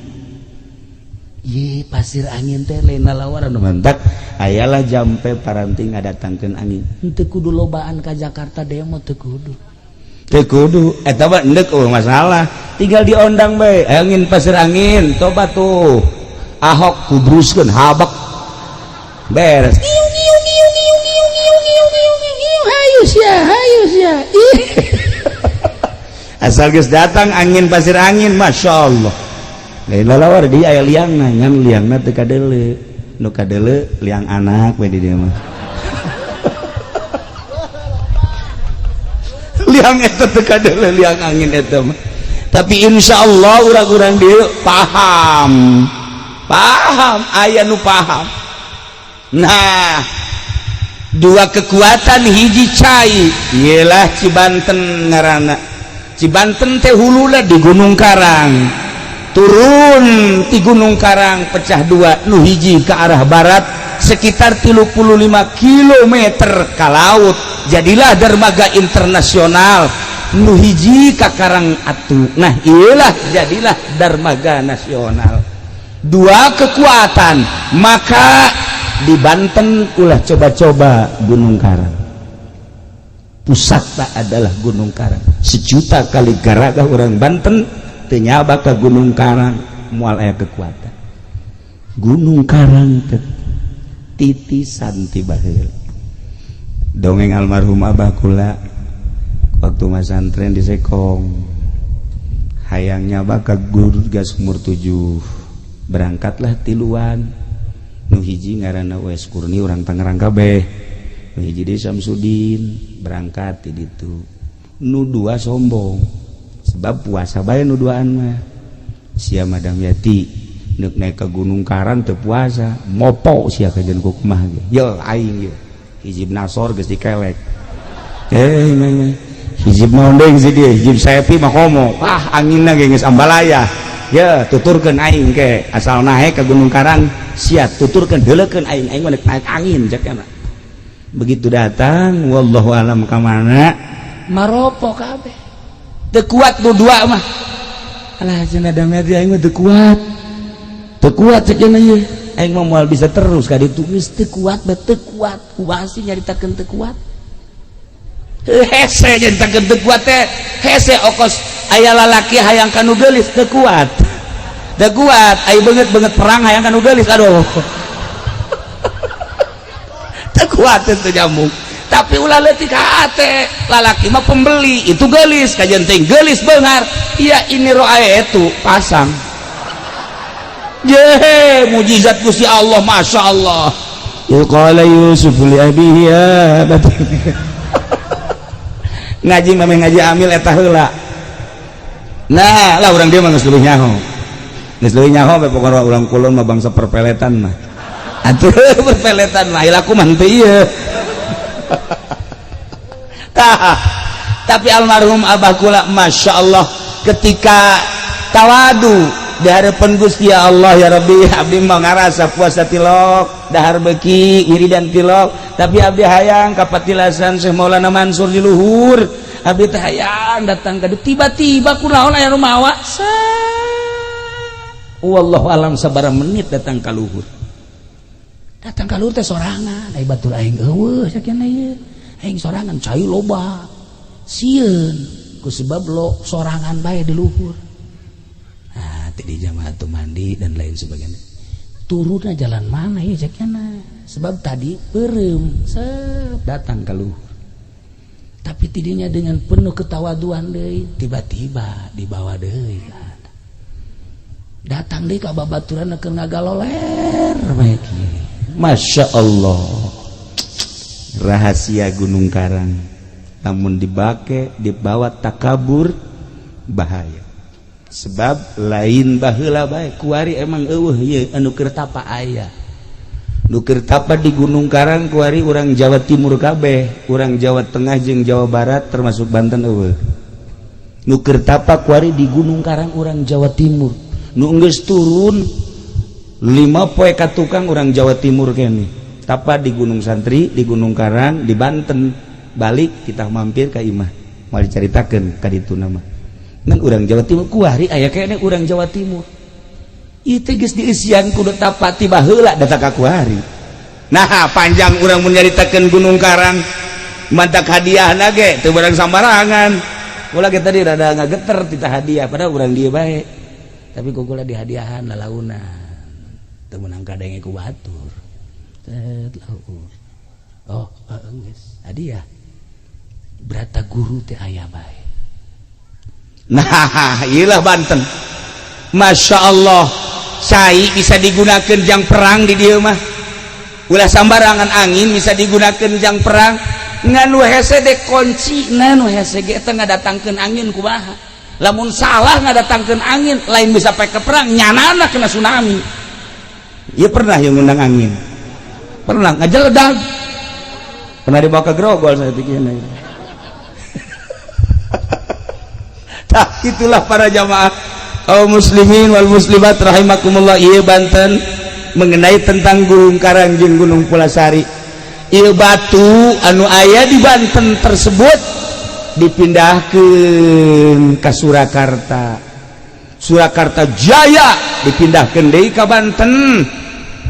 Ieu pasir angin teh lain lalawaran Mantak ayalah jampe paranti ngadatangkeun angin. Henteu kudu lobaan ka Jakarta demo teu kudu. Teu kudu eta mah endek masalah. Tinggal diondang bae. Angin pasir angin, coba tuh. Ahok kubruskeun habak. Beres. Hayus ya. Asal geus datang angin pasir angin, Masya Allah. Lain lalawar di aya liangna, ngan liangna teu kadeuleu. nu kadele liang anak we di dieu mah liang eta teu kadele liang angin eta mah tapi insyaallah urang-urang dieu paham aya nu paham. Nah dua kekuatan hiji cai ialah Cibanten ngaranna Cibanten teh huluna di Gunung Karang turun di Gunung Karang pecah dua nu hiji ke arah barat sekitar 35 km ke laut jadilah dermaga internasional nu hiji ka Karang Atu nah iyalah jadilah dermaga nasional dua kekuatan maka di Banten ulah coba-coba Gunung Karang pusatnya adalah Gunung Karang sejuta kali garaga orang Banten ternyaba ke Gunung Karang mual aya kekuatan Gunung Karang titisan ti baheula dongeng almarhum Abah kula waktu masantren di Sekong hayangnya bakal guru gas umur 7 berangkatlah tiluan nu hiji ngaranna Wes Kurni orang Tangerang kabeh nu hiji di Samsudin berangkat di ditu nu dua sombong sebab puasa bae nu duaan mah sia Madam Yati neuk naik ke Gunung Karang teu puasa mopo sia kajen ku kumaha ge yeuh aing ye hijib nasor geus dikelek hijib naon deui si dieu hijib saepi mah komo anginna ge geus ambalaya ya tuturkeun aing ke asal naik ke Gunung Karang siap tuturkeun heuleukeun aing mah naik angin cek kana begitu datang wallahu alam ka mana maropo kabeh teu kuat nu dua mah alah cenah dameti aing mah teu kuat cek cenah ieu aing mah moal bisa terus ka ditu geus teu kuat kumaha sih nyaritakeun teu kuat hese nyaritakeun teu kuat teh hese okos aya lalaki hayang kanu geulis teu kuat aya beungeut perang hayang kanu geulis aduh teu kuat teu nyambung tapi ulah leutik ka hate lalaki mah pembeli itu geulis kajen teh geulis beungar iya ini roa itu pasang ye mujizat Gusti Allah masyaallah qala Yusuf li abihi ya ngaji mah ngaji amil eta heula nah lah urang dia mah geus leuwih nyaho pokokna urang kulon mah bangsa perpeletan mah atuh perpeletan mah ilaku mah teu ieu tapi almarhum Abah kula masyaallah ketika tawadu di harapan Gusti Allah ya Rabbi abdi mah ngarasa puasa tilok dahar beuki wiridan tilok tapi abdi hayang ka patilasan Syekh Maulana Mansur di luhur abdi teh hayang datang ka tiba-tiba kunaon aya nu mawa wallahu alam sabaraha menit datang ka luhur teh sorangan ai batur aing eueuh sakieu ieu aing sorangan cai loba sieun ku sebab lo sorangan bae di luhur nah teh di jamaah tu mandi dan lain sebagainya turunna jalan mana ya sakieu sebab tadi beureum datang ka luhur tapi tidinya dengan penuh ketawaduan deui tiba-tiba dibawa deui datang deui ka babaturan keur ngagaloler bae kieu masya Allah rahasia Gunung Karang namun dibawa takabur bahaya sebab lain baheula bae kuari emang eueuh ieu anu keur tapa aya nu keur tapa di Gunung Karang kuari urang Jawa Timur kabeh urang Jawa Tengah jeung Jawa Barat termasuk Banten eueuh nu keur tapa kuari di Gunung Karang urang Jawa Timur nu geus turun 5 poe ka tukang urang Jawa Timur kene tapa di Gunung Santri di Gunung Karang di Banten balik kita mampir ka imah mau dicaritakeun ka ditu nama ngan urang Jawa Timur kuari aya kene urang Jawa Timur ieu teh geus diisian kudu tapa ti baheula datang ka kuari nah panjang urang mun nyaritakeun Gunung Karang mantak hadiahna ge teu barang sambarangan ulah ge tadi rada ngageter tita hadiah padahal urang dieu bae tapi kukula di hadiahan lalauna teu meunang kadenge ku batur oh geus hadiah berata guru teh aya bae nah iyalah Banten masya Allah cai bisa digunakan jang perang di dieu mah ulah sambarangan angin bisa digunakan jang perang nganu hese dek kunci nganu hese ge teu ngadatangkeun angin kumaha lamun salah ngadatangkeun angin lain bisa pakai ke perang nyanana kena tsunami. Ieu pernah yang ngundang angin pernah ngajeledag pernah dibawa ke Grogol saya pikirnya. Nah, itulah para jamaah kaum muslimin wal muslimat rahimakumullah. Ieu Banten mengenai tentang Gunung Karang jeung Gunung Pulasari. Ieu batu anu aya di Banten tersebut dipindahkeun ka Surakarta. Surakarta Jaya dipindahkeun deui ka Banten.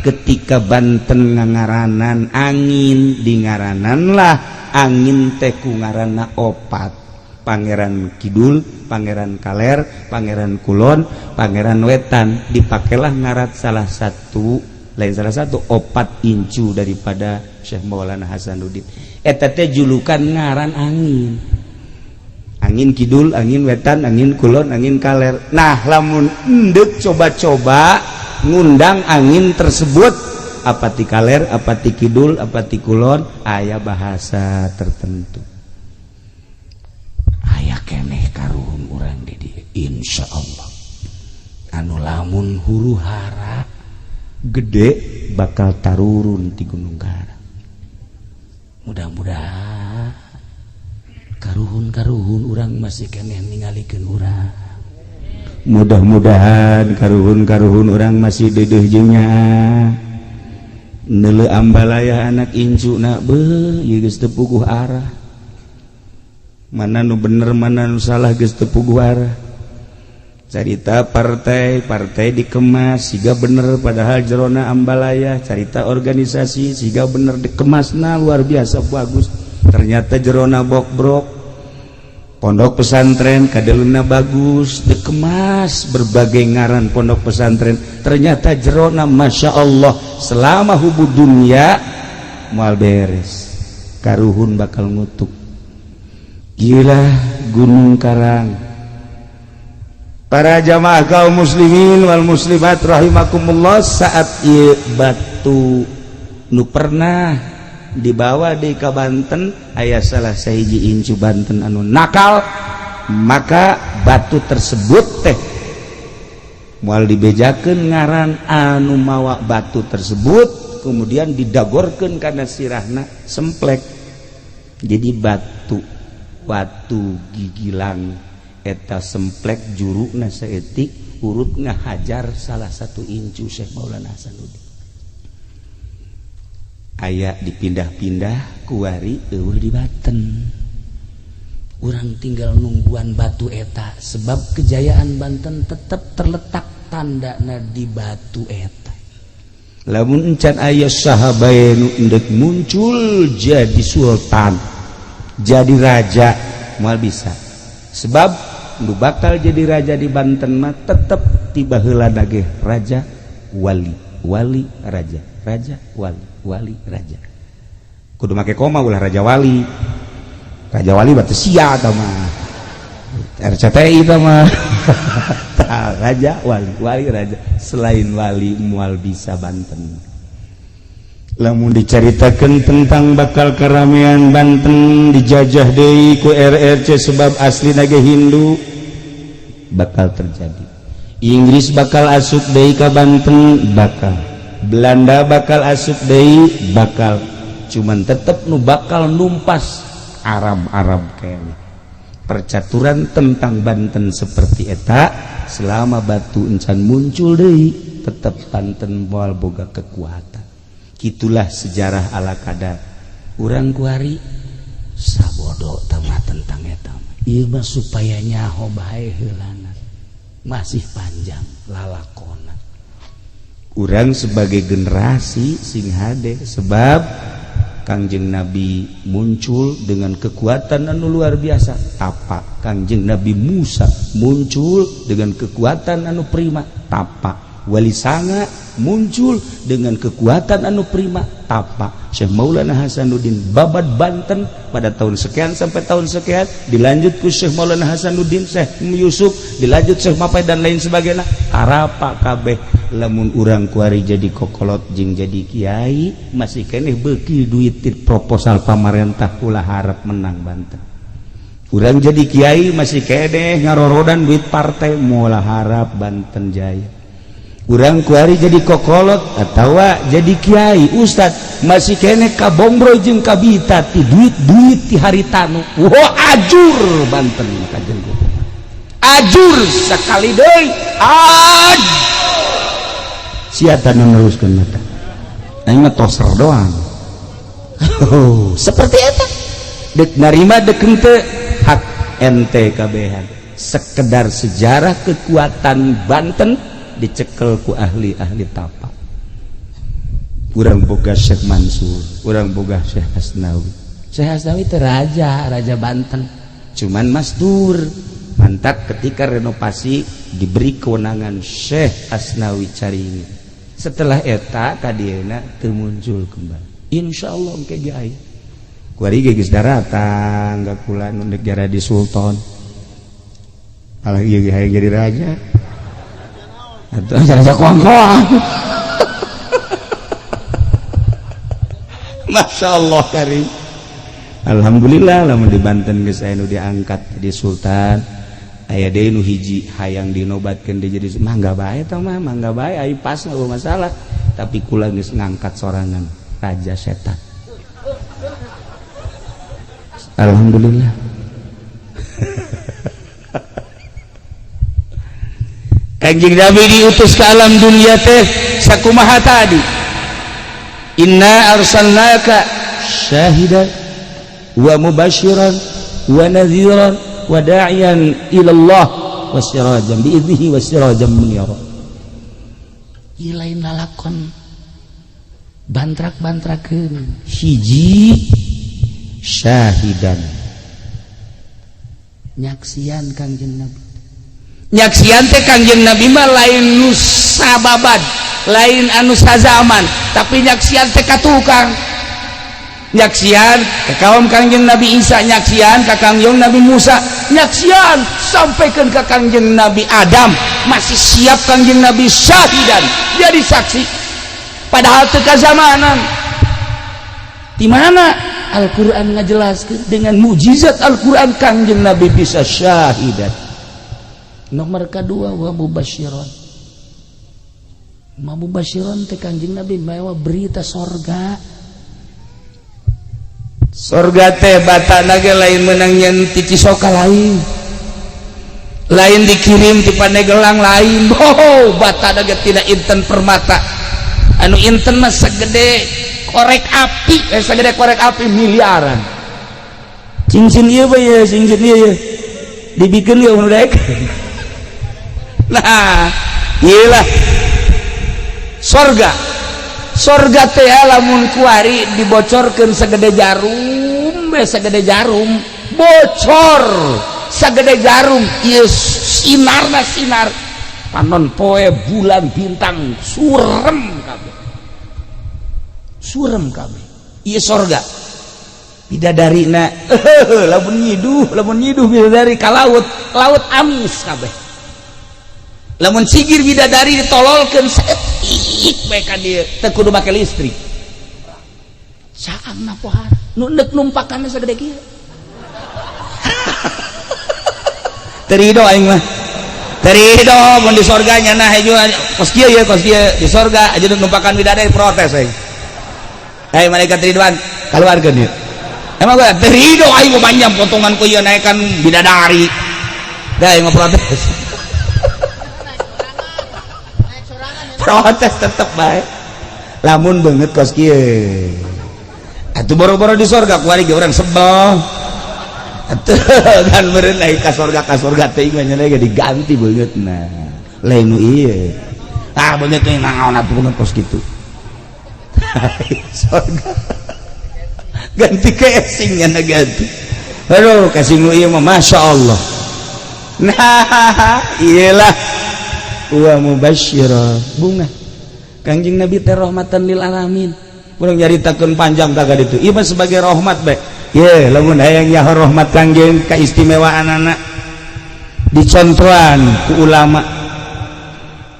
Ketika Banten ngangaranan angin di ngaranan lah angin teh ku ngaranna opat. Pangeran Kidul, Pangeran Kaler, Pangeran Kulon, Pangeran Wetan, dipakailah ngarat salah satu opat incu daripada Syekh Maulana Hasanuddin. Eta teh julukan ngaran angin. Angin Kidul, angin Wetan, angin Kulon, angin Kaler. Nah, lamun endek coba-coba ngundang angin tersebut apa ti Kaler, apa ti Kidul, apa ti Kulon, aya bahasa tertentu. Aya keneh karuhun urang di dieu insyaallah anu lamun huru hara gede bakal tarurun ti Gunung Karang. Mudah-mudahan karuhun urang masih keneh ningalikeun urang. Mudah-mudahan karuhun urang masih deudeuh jeung nya. Neuleuh ambalaya anak incuna beuh ieu geus teu puguh arah. Mana nu bener mana nu salah geus teu puguh arah. Carita partai dikemas siga bener padahal jerona ambalaya, carita organisasi siga bener dikemasna luar biasa bagus, ternyata jerona bok-brok. Pondok pesantren kadeluna bagus dikemas berbagai ngaran pondok pesantren, ternyata jerona masya Allah selama hubud dunia moal beres, karuhun bakal ngutuk. Gila Gunung Karang. Para jamaah kaum muslimin wal muslimat rahimakumullah, saat ieu batu nu pernah dibawa di ka Banten aya salah sahiji incu Banten anu nakal, maka batu tersebut teh moal dibejakeun ngaran anu mawa batu tersebut kemudian didagorkeun kana sirahna semplek jadi batu gigilang eta semplek juruna saeutik urut ngahajar salah satu incu Syekh Maulana Hasanuddin. Aya dipindah-pindah kuari eueuh di Banten. Urang tinggal nungguan batu eta sebab kejayaan Banten tetap terletak tandana di batu eta. Lamun encan aya saha bae nu endek muncul jadi sultan, jadi raja moal bisa. Sebab nu bakal jadi raja di Banten mah tetep tiba heula dage raja wali, wali raja, raja wali, wali raja. Kudu make koma ulah raja wali. Raja wali batu sia eta mah. RCTI eta mah. Raja wali, wali raja. Selain wali moal bisa Banten. Lamun dicaritakeun tentang bakal keramean Banten dijajah deui ku RRC sebab aslina ge Hindu bakal terjadi. Inggris bakal asup deui ka Banten bakal. Belanda bakal asup deui bakal. Cuman tetep nu bakal numpas Arab-Arab kene. Percaturan tentang Banten seperti eta selama batu encan muncul deui tetep Banten moal boga kekuatan. Itulah sejarah ala kadar. Urang kuari sabodo tamah tentang eta. Ieu mah supaya nyaho bae heulana. Masih panjang lalakona. Urang sebagai generasi sing hade sebab Kangjeng Nabi muncul dengan kekuatan anu luar biasa. Tapak Kangjeng Nabi Musa muncul dengan kekuatan anu prima. Tapak Wali Sanga muncul dengan kekuatan anu prima. Tapak Syekh Maulana Hasanuddin babat Banten pada tahun sekian sampai tahun sekian, dilanjut ku Syekh Maulana Hasanuddin, Syekh Yusuf, dilanjut Syekh Mapai dan lain sebagainya. Arapa kabeh lamun urang kuari jadi kokolot jeung jadi kiai masih keneh beuki duit proposal pamarentah ulah harap menang Banten. Urang jadi kiai masih keneh ngarorodan duit partai moal harap Banten Jaya. Urang kuari jadi kokolot atawa jadi kiai ustad masih keneh kabombro jeung kabita ti duit ti haritanu. Wah ajur Banten kajen ajur sekali deui siatan meneruskan mata aing mah toser doang. Seperti eta dek narima dek henteu hak ente kabehan sekedar sejarah kekuatan Banten dicekel ku ahli-ahli tapak. Urang boga Syekh Mansur, urang boga Syekh Hasnawi. Syekh Hasnawi teh raja Banten cuman masdur mantap ketika renovasi diberi kewenangan Syekh Hasnawi Caringin. Setelah eta kadieuna teu muncul kembali. Insyaallah engke ge aya. Kuari ge geus daratang ka kula nu negara di Sultan. Alah ieu ge hayang jadi raja. Atuh raja kuang-kuang. Masyaallah karim. Alhamdulillah lamun di Banten geus aya nu diangkat jadi sultan. Aya deui nu hiji hayang dinobatkeun dia jadi mangga bae tah mah mangga bae ai pas eueuh masalah tapi kula geus ngangkat sorangan raja setan. Alhamdulillah. Kanjeng Nabi diutus ke alam dunia teh sakumaha tadi? Inna arsalnaka syahidan wa mubasyiran wa nadhiran wa da'iyan ilallah wa sirajan bi'idnihi wa sirajan munira. Ilain lalakon bantrak-bantrakeun hiji syahidan nyaksian Kangjeng Nabi. Nyaksian teh Kangjeng Nabi mah lain nu sababad, lain anu sazaman, tapi nyaksian teh katukang. Nyaksian ke kaum Kangjeng Nabi Isa, nyaksian ke Kangjeng Nabi Musa, nyaksian sampaikan ke Kangjeng Nabi Adam, masih siap Kangjeng Nabi syahidan jadi saksi padahal teu kazamanan. Di mana Al-Qur'an ngajelaskeun dengan mukjizat Al-Qur'an Kangjeng Nabi bisa syahidan. Nomor kedua wa mubasyiran. Mubasyiran teh Kangjeng Nabi bawa berita sorga. Sorga teh batana ge lain meunang nyen ti Cisoka lain dikirim ti Pandeglang lain. Oh batana ge tidak inten permata anu inten mah segede korek api segede korek api miliaran. Cincin ieu bae ya cincin ieu dibikeun ge anu daek. Nah iyalah sorga teh lamun kuari dibocorkeun segede jarum bocor sagede jarum ieu sinarna sinar panon poe bulan bintang surem kabeh ieu sorga. Bidadarina lamun nyiduh bidadari ka laut amis kabeh. Lamun sigir bidadari ditololkeun seetik bae ka dieu teu kudu make listrik. Saangna pohara nu neuk numpakanna sagede kieu. Terido aing mah. Terido mun di sorga nya nah hejo kos kieu ye kos kieu di sorga aja numpakan bidadari protes aing. Hai malaikat Ridwan kaluarkeun ieu. Emang gua terido aing mah panjang potongan ku ieu naekan bidadari. Da aing mah protes. Protes tetep baik lamun banget kos kieu atuh boro-boro di sorga kuari ge urang sebel atuh kan meureun ai ka sorga teh mah nya ge diganti beungeutna lain nu ieu beungeut teh naon atuh beungeut kos kitu sorga ganti casing nya ganti aduh casing nu ieu mah masyaallah. Nah iyalah wa mubasyiran bunga Kangjeng Nabi teh rahmatan lil alamin. Urang nyaritakeun panjang tah ka ditu ieu mah sebagai rahmat bae ye lamun hayang nyaho rahmat Kangjeng kaistimewaanana dicontohan ku ulama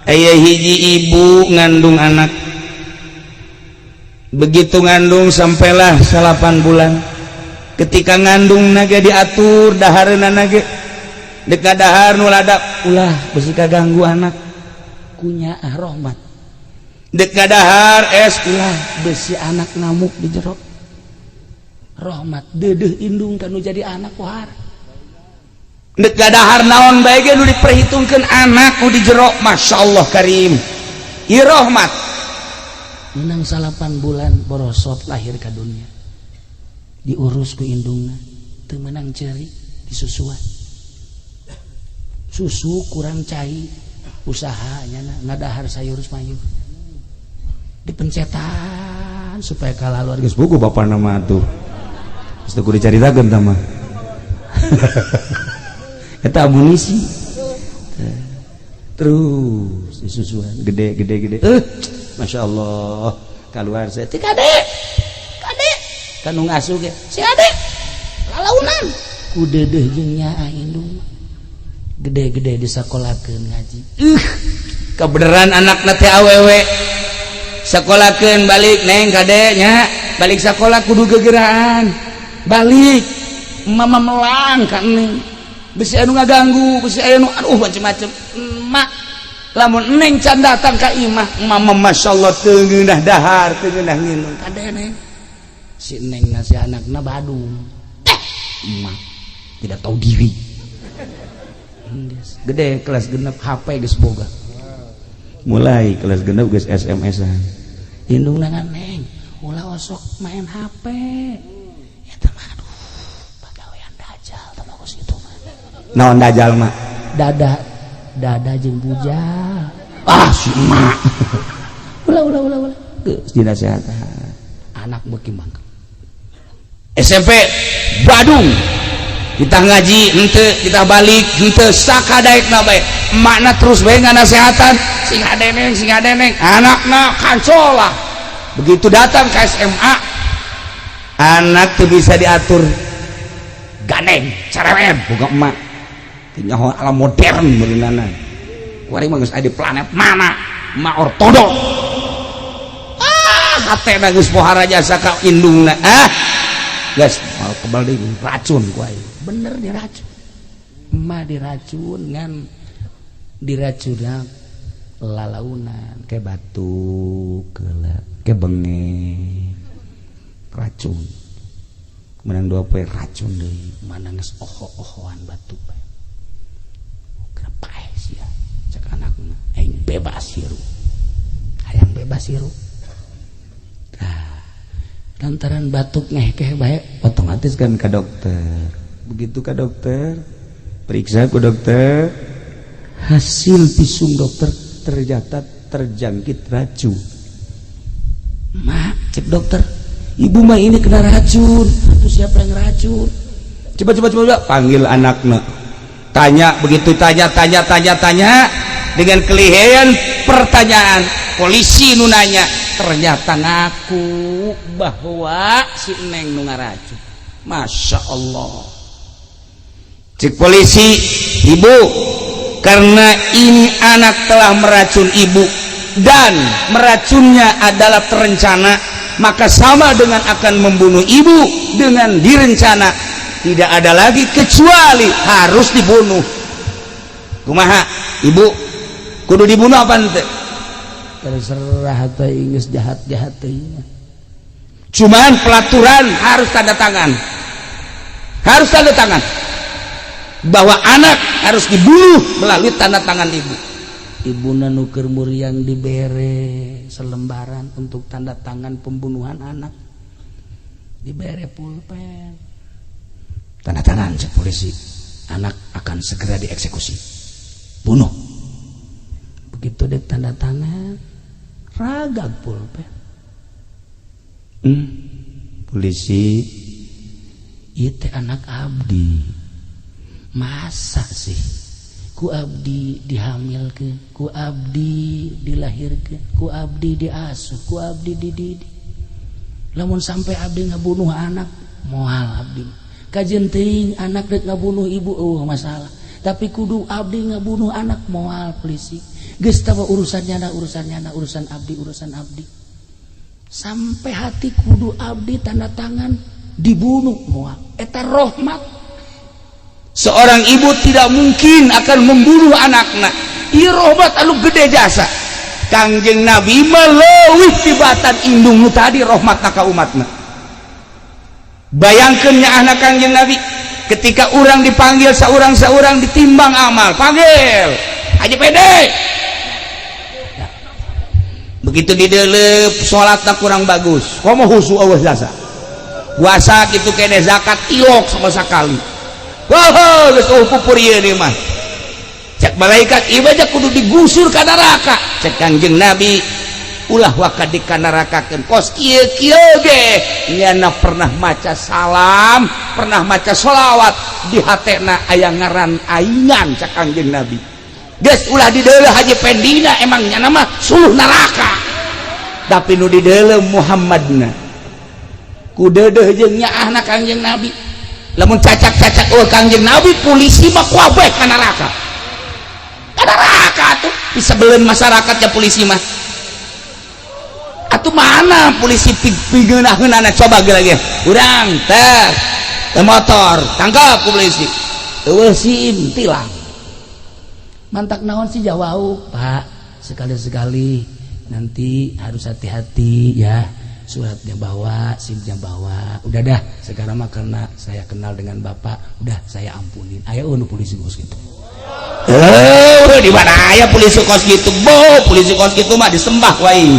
aya hiji ibu ngandung anak, begitu ngandung sampailah 8 bulan. Ketika ngandung naga diatur dahareuna nage dek dahar nu ladap ulah besi kaganggu anak kunya rahmat, dek dahar es ulah besi anak ngamuk di jero rahmat deudeuh indung kanu jadi anak wahar. Dek dahar naon bae ge nu diperhitungkeun anak nu di jero masyaallah karim ieu rahmat. Menang 8 bulan borosot lahir ka dunia, diurus ku indungna teu meunang ceuri disusuan, susu kurang cai usahanya ngadahar sayur mayur dipencetan supaya kalaluan geus buku bapak nama atuh geus teu kudu dicaritakeun tah mah eta amunisi terus disusuan gede Masya Allah keluar saya ti kade kanu ngasuh ge si ade lalaunan ku deudeuh jeung nyaa indung gede-gede disakolakeun ngaji kebeneran anakna teh awewe sakolakeun balik neng kade nya balik sakola kudu gegeraan balik mama melang ka neng bisi anu ngaganggu bisi anu macem-macem mak lamun neng can datang ka imah mama masyaallah teu ngeunah dahar teu ngeunah nginung kade neng si neng nasi anakna badung emak tidak tahu diri gede kelas genep HP geus boga mulai kelas genep geus SMS-an indung nangan neng ulah osok main HP eta mah aduh pagawean dajal tah bagus kitu mah naon dajal mah dada jeung bujal si emak ulah geus dinasehatan anak beuki mangga SMP Badung kita ngaji henteu kita balik henteu sakadaekna bae emakna terus bae nganasehatan sing adeneng anakna kancola begitu datang ke SMA anak teu bisa diatur gandeng cerewet boga emak nyaho ala modern beunana kuari mah geus aya di planet mana emak ortodok hatena geus pohara jasa ka indungna guys mau kebal deui racun ku aya bener diracun emak diracun ngan diracuna lalaunan ke batu ke benge racun menang 2 poe racun deui mana geus oho-ohoan batu bae kepae sia cek anakna aing bebas hirup hayang bebas hirup lantaran batuk ngehkeh bae otomatis kan ke dokter begitu ke dokter periksa ke dokter hasil visum dokter ternyata terjangkit racun mak cek dokter ibu mah ini kena racun itu siapa yang racun coba panggil anaknya tanya begitu tanya dengan kelihayan pertanyaan polisi nunanya ternyata ngaku bahwa si neng nu ngaracun. Masya Allah cik polisi ibu karena ini anak telah meracun ibu dan meracunnya adalah terencana maka sama dengan akan membunuh ibu dengan direncana tidak ada lagi kecuali harus dibunuh. Kumaha ibu kudu dibunuh apa ente terserah teh geus jahat-jahat teh cuman pelaturan harus tanda tangan bahwa anak harus dibunuh melalui tanda tangan ibu. Ibuna nu keur muriang dibere selembaran untuk tanda tangan pembunuhan anak dibere pulpen tanda tangan cek polisi anak akan segera dieksekusi bunuh begitu dek tanda tangan ragag pulpen polisi itu anak abdi masa sih ku abdi dihamilkeun ku abdi dilahirkeun ku abdi diasuh ku abdi dididik lamun sampai abdi ngabunuh anak moal abdi kajen teuing anak rek ngabunuh ibu masalah tapi kudu abdi ngabunuh anak moal polisi geus tawa urusan abdi sampai hati kudu abdi tanda tangan dibunuh moal eta rahmat. Seorang ibu tidak mungkin akan membunuh anaknya. Ieu rahmat anu gede jasa. Kangjeng Nabi meleuwih tibatan indung nu tadi rahmatna ka umatna. Bayangkeun nya anak Kangjeng Nabi ketika orang dipanggil saurang-saurang ditimbang amal, panggil Haji Pede. Begitu didelep salatna kurang bagus, komo husu eueuh jasa. Puasa kitu kene zakat iok sama sakali. Wah, geus pupur ieu deui mah. Cek malaikat ieu aja kudu digusur ka neraka. Cek Kangjeng Nabi ulah waka di ka nerakakeun. Kos kieu-kieu ge nyana pernah maca salam, pernah maca sholawat di hatena aya ngaran aingan cek Kangjeng Nabi. Geus ulah dideuleuh Haji Pendina emang nyana mah suluh neraka. Tapi nu dideuleuh Muhammadna. Ku deudeuh jeung nyaahna Kangjeng Nabi. Lamun cacak-cacak Kangjeng Nabi polisi mah kuabeh ka neraka. Ka neraka atuh bisa beuleun masyarakatnya polisi mah. Atuh mana polisi pigeunahkeunana coba ge urang teh motor tangkap ku polisi. Eueuh SIM tilang. Mantak naon sih jawau, Pak, sekali-sekali nanti harus hati-hati ya, suratnya bawa, SIM-nya bawa. Udah dah, sekarang mah karena saya kenal dengan Bapak, udah saya ampunin. Ayo nu polisi kos gitu. Di mana aya polisi kos gitu? Polisi kos gitu mah disembah wae.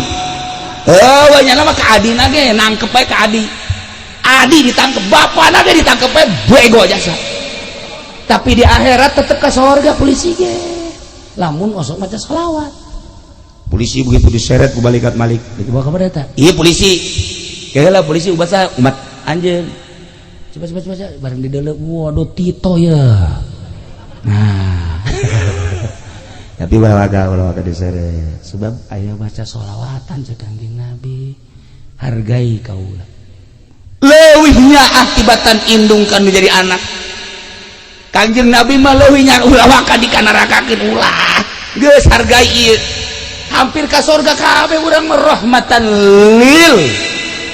Nyana mah ka adina ge nangkep bae ka adi. Adi ditangkep, bapana ge ditangkep bae bego jasa. Tapi di akhirat tetep ka surga polisi ge. Lamun osok maca sholawat. Polisi begitu diseret ku balikat Malik. Dibawa ka mana eta? Iya polisi. Kayalah polisi umat anjeun. Coba bareng di dalam. Waduh Tito ya. Nah. Tapi ulah waga diseret. Sebab aya baca sholawatan cek Kangjeng Nabi. Hargai kaula. Leuwihnya akibatan indung kan menjadi anak. Kangjeng Nabi mah leuwihnya ulah waka di kanarakakeun ulah. Geus hargai ieu. Hampir ka surga kabeh urang merahmatan lil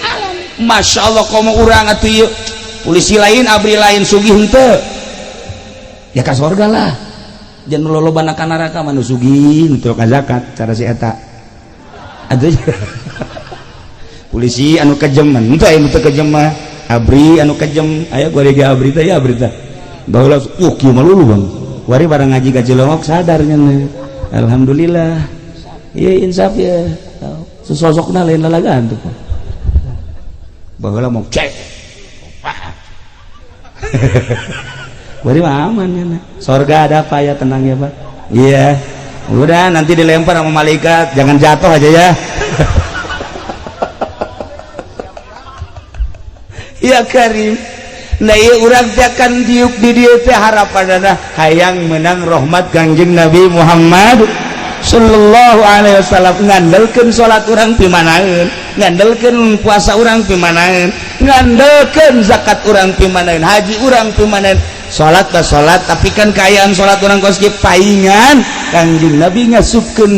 alam. Masya Allah komo urang atuh ieu. Polisi lain, abri lain, sugih henteu. Ya ka surga lah. Jangan lolobana ka neraka manu sugih nutur ka zakat cara si eta. Atuh. Polisi anu kejem mah henteu anu teu kejem mah. Abri anu kejem aya gorege abri teh ya abri teh. Baheula kieu mah lulu Bang. Wari barang ngaji ka Cilongok sadar nya. Alhamdulillah. Iya insaf ya, sesosokna lain lalagaan tuh. Baheula mau cek. Bari mah aman ya. Surga ada apa ya, tenang ya Pak. Iya. Udah nanti dilempar sama malaikat, jangan jatuh aja ya. Ya Karim. Nah ieu urang teh akan diuk di dieu teh harapanna hayang menang rahmat Kangjeng Nabi Muhammad sallallahu alaihi wasallam. Ngandelkeun salat urang pimanaeun, ngandelkeun puasa urang pimanaeun, ngandelkeun zakat urang pimanaeun, haji urang pimanaeun. Salat ta salat tapi kan kaayaan salat urang kos ge paingan Kangjeng Nabi ngasupkeun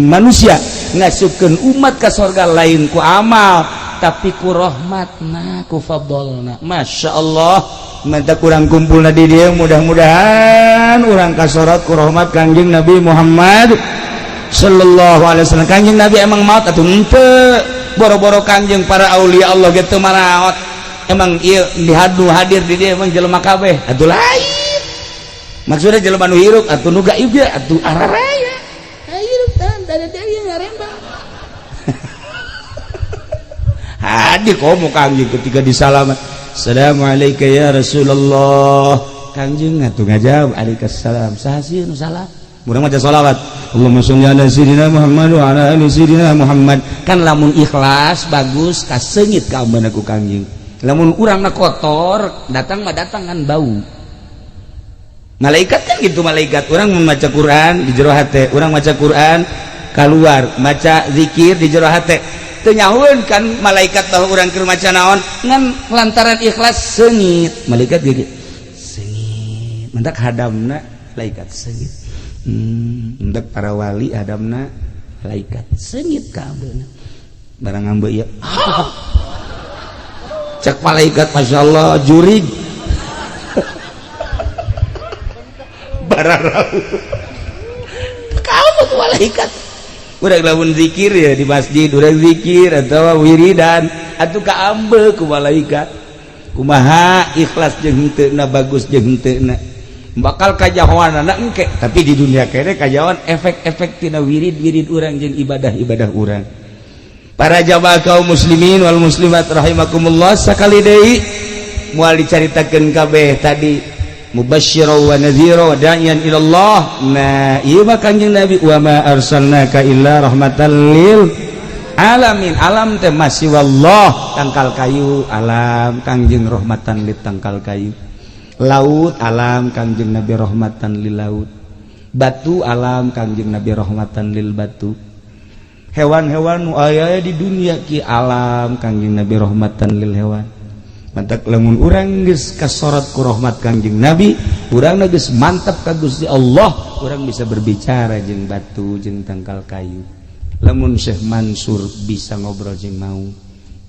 manusia, ngasupkeun umat ka surga lain ku amal tapi ku rahmatna ku fadlna. Masya Allah menta kurang kumpulna di dieu mudah-mudahan urang kasorot ku rahmat Kangjeng Nabi Muhammad sallallahu alaihi wasallam. Kangjeng Nabi emang maot atuh henteu, boro-boro kangjeng para aulia Allah ge teu maraot. Emang ieu dihadu hadir di dieu emang jelema kabeh atuh lain. Maksudna jelema nu hirup atuh nu gaib ge atuh araraya. Hirup tan dadadaya ngarembang. Hadir komo Kangjeng ketika disalamat. Assalamualaikum ya Rasulullah. Kangjeng atuh ngajawab alaikassalam. Sahasieun salam. Urang maca shalawat. Allahumma sholli ala sayyidina Muhammad wa ala ali sayyidina Muhammad. Kan lamun ikhlas bagus kaseungit ka ambeuna ku Kangjeng. Lamun urangna kotor, datang mah datang kan bau. Malaikat kan gitu malaikat. Urang membaca Quran di jero hate, urang maca Quran keluar, maca zikir di jero hate. Nyahuan kan malaikat bahwa orang keur maca naon ngan lantaran ikhlas seungit malaikat geuge seungit mentak hadamna malaikat seungit Hendak para wali adamna malaikat sengit ka ambeuna barang ambe ieu cek malaikat masyaallah jurig bararau kamu tuh malaikat urang lamun zikir ya di masjid urang zikir atau wiridan atuh ka ambe ku malaikat kumaha ikhlas jeung henteu bagus jeung henteu bakal kajahoanana engke tapi di dunia kene kajawan efek-efek tina wirid-wirid urang jeung ibadah-ibadah urang. Para jamaah kaum muslimin wal muslimat rahimakumullah sakali deui moal dicaritakeun kabeh tadi mubasysyiran wa nadhira wa da'iyan ila Allah. Nah ieu mah Kanjeng Nabi wa ma arsalnaka illa rahmatan lil alamin. Alam teh masih wallah tangkal kayu alam Kangjeng rahmatan lil tangkal kayu. Laut alam Kangjeng Nabi rahmatan lil laut. Batu alam Kangjeng Nabi rahmatan lil batu. Hewan-hewan nu aya di dunia ki alam Kangjeng Nabi rahmatan lil hewan. Mantak lamun urang geus kasorot ku rahmat Kangjeng Nabi, urang geus mantap ka Gusti Allah, urang bisa berbicara jeung batu jeung tangkal kayu. Lamun Syekh Mansur bisa ngobrol jeung maung.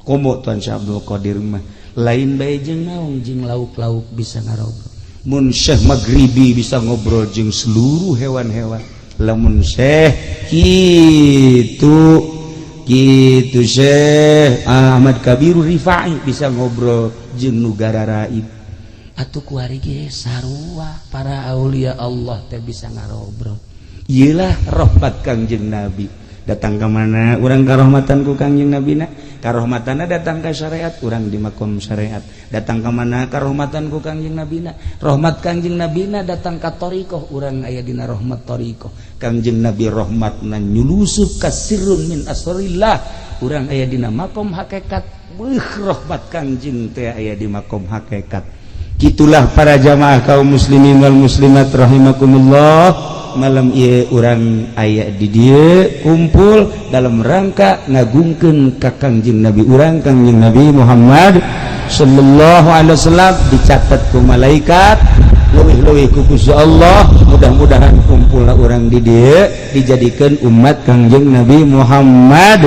Komo Tuan Syekh Abdul Qadir mah lain bae jeung naung jeung lauk-lauk bisa ngarobrol. Mun Syekh Maghribi bisa ngobrol jeung seluruh hewan-hewan. Lamun Syekh kitu Syekh Ahmad Kabir Rifai bisa ngobrol jeung nu gararaib. Atuh kuari ge sarua para aulia Allah teh bisa ngarobrol. Ieulah rahmat Kangjeng Nabi. Datang ke mana urang karahmatan ku Kangjeng Nabi na karahmatanna datang ke syariat urang di makom syariat. Datang ke mana karahmatan ku Kangjeng Nabi na rahmat Kangjeng Nabi na datang ka thariqah urang aya dina rahmat thariqah. Kangjeng Nabi rahmatna nyulusup ka sirrun min asrillah urang aya dina makom hakikat. Rahmat Kangjeng teh aya di makom hakikat. Kitulah para jamaah kaum muslimin wal muslimat rahimakumullah. Malam ieu urang aya di dieu kumpul dalam rangka ngagungkeun ka Kangjeng Nabi urang Kangjeng Nabi Muhammad sallallahu alaihi wasallam dicatat ku malaikat leuwih-leuwih ku Gusti Allah. Mudah-mudahan kumpulna urang di dieu dijadikeun umat Kangjeng Nabi Muhammad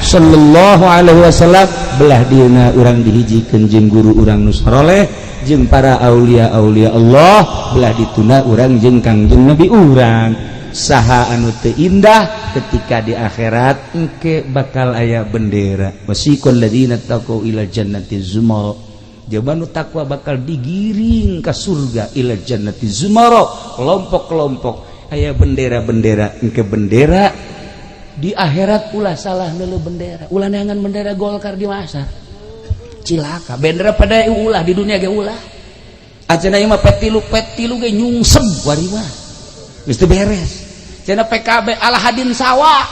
sallallahu alaihi wasallam. Belah dieuna urang dihijikeun jeung guru urang nu saleh jeung para aulia-aulia Allah. Belah dituna urang jeung Kangjeng Nabi urang. Saha anu teu indah ketika di akhirat engke bakal aya bendera wasiqal ladzina taqau ila jannati zumara. Jabanu takwa bakal digiring ka surga ila jannati zumara. Kelompok-kelompok aya bendera-bendera engke bendera di akhirat ulah salah neuleuh bendera. Ulah neangan bendera Golkar di masa cilaka bendera pada ulah di dunia ge ulah ajeuna ieu mah petilu ge nyungsem wari mah geus teu beres cenah PKB Alhadin Sawa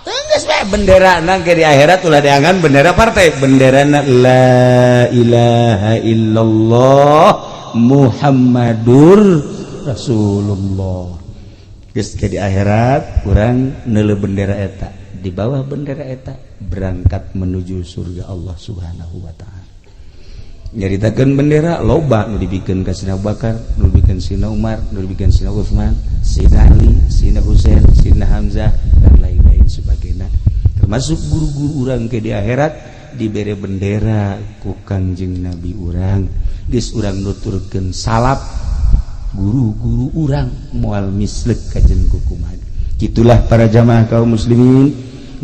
geus bae benderana ge di akhirat ulah diangan bendera partai benderana la ilaha illallah Muhammadur Rasulullah. Geus ke di akhirat urang neuleuh bendera eta di bawah bendera eta berangkat menuju surga Allah Subhanahu wa taala. Nyaritakeun bendera loba nu dibikeun ka Sina Abu Bakar, nu dibikeun Sina Umar, nu dibikeun Sina Utsman, Sina Ali, Sina Husain, Sina Hamzah dan lain-lain sebagainya. Termasuk guru-guru urang ke di akhirat dibere bendera ku Kangjeng Nabi urang. Geus urang nuturkeun salap guru-guru urang moal mislek kajen kukuman. Itulah para jamaah kaum muslimin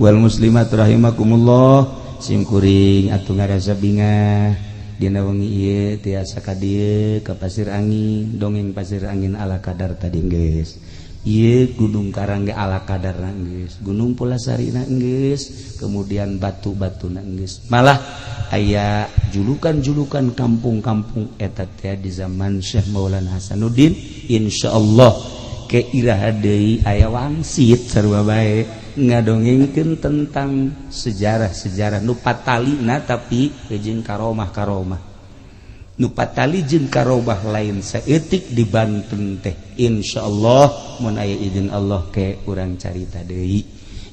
wal muslimat rahimakumullah. Simkuring atuh ngarasa bingah dina wengi ieu tiasa ka dieu ka pasir angin. Dongeng pasir angin ala kadar tadi geus. Ieu gunung Karang ge ala kadarna geus. Gunung Pulasarina geus. Kemudian batu-batuna geus. Malah aya julukan-julukan kampung-kampung eta teh di zaman Syekh Maulana Hasanuddin. Insyaallah keiraha deui aya wangsit sarua bae ngadongengkeun tentang sejarah-sejarah nu patalina tapi jeung karomah-karomah. Nu patali jeung karomah lain saeutik di Banten teh. Insyaallah mun aya izin Allah ke urang carita deui.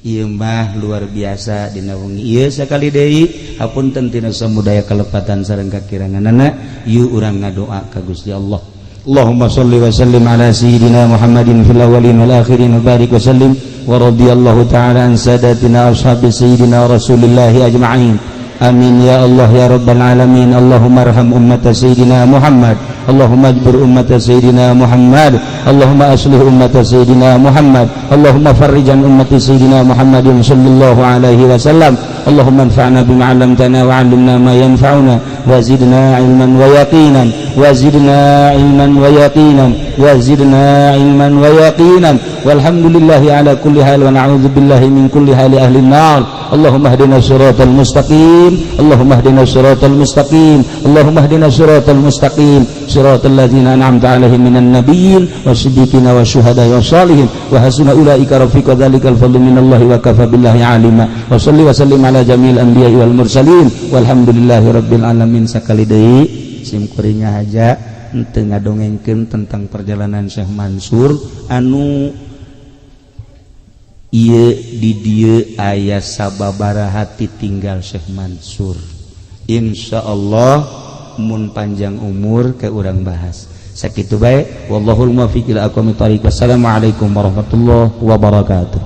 Ieu mah luar biasa dina wengi ieu sakali deui hapunten tina samudaya kalepatan sareng kakiranganana ieu urang ngadoa ka Gusti Allah. Allahumma shalli wa sallim ala sayyidina Muhammadin fil awwalin wal akhirin wa barik wa sallim wa radiyallahu ta'ala an sadatina ashabi sayyidina Rasulillah ajma'in. Amin ya Allah ya rabbal alamin. Allahumma arham ummata sayyidina Muhammad, Allahumma ajbur ummata sayyidina Muhammad, Allahumma aslih ummata sayyidina Muhammad, Allahumma farrijan ummati sayyidina Muhammadin sallallahu alaihi wasallam. Allahumma anfa'na bima 'allamtana wa 'allimna ma yanfa'una wa zidna ilman wa yaqinan wa zidna ilman wa yaqinan wa zidna ilman wa yaqinan walhamdulillahi ala kulli hal wa na'udzu billahi min kulli hali ahli an-nar. Allahumma hdina siratal mustaqim, Allahumma hdina siratal mustaqim, Allahumma hdina siratal mustaqim, siratal ladzina an'amta 'alaihim minan nabiyyin wasiddiqina wasyuhada'i wassalihin wa hasuna ulaika rafiqa. Dzalikal fadlu minallahi wa kafa billahi 'alima. Wa shalli wa sallim ala jamil anbiya'i wal mursalin walhamdulillahi rabbil alamin. Sakali deui sim kuringnya haja teu ngadongengkeun tentang perjalanan Syekh Mansur anu ieu di dieu aya sababaraha tinggal Syekh Mansur. Insyaallah mun panjang umur ke urang bahas sakitu bae. Wallahul muwaffiq ila aqwamit thoriq. Wassalamualaikum warahmatullahi wabarakatuh.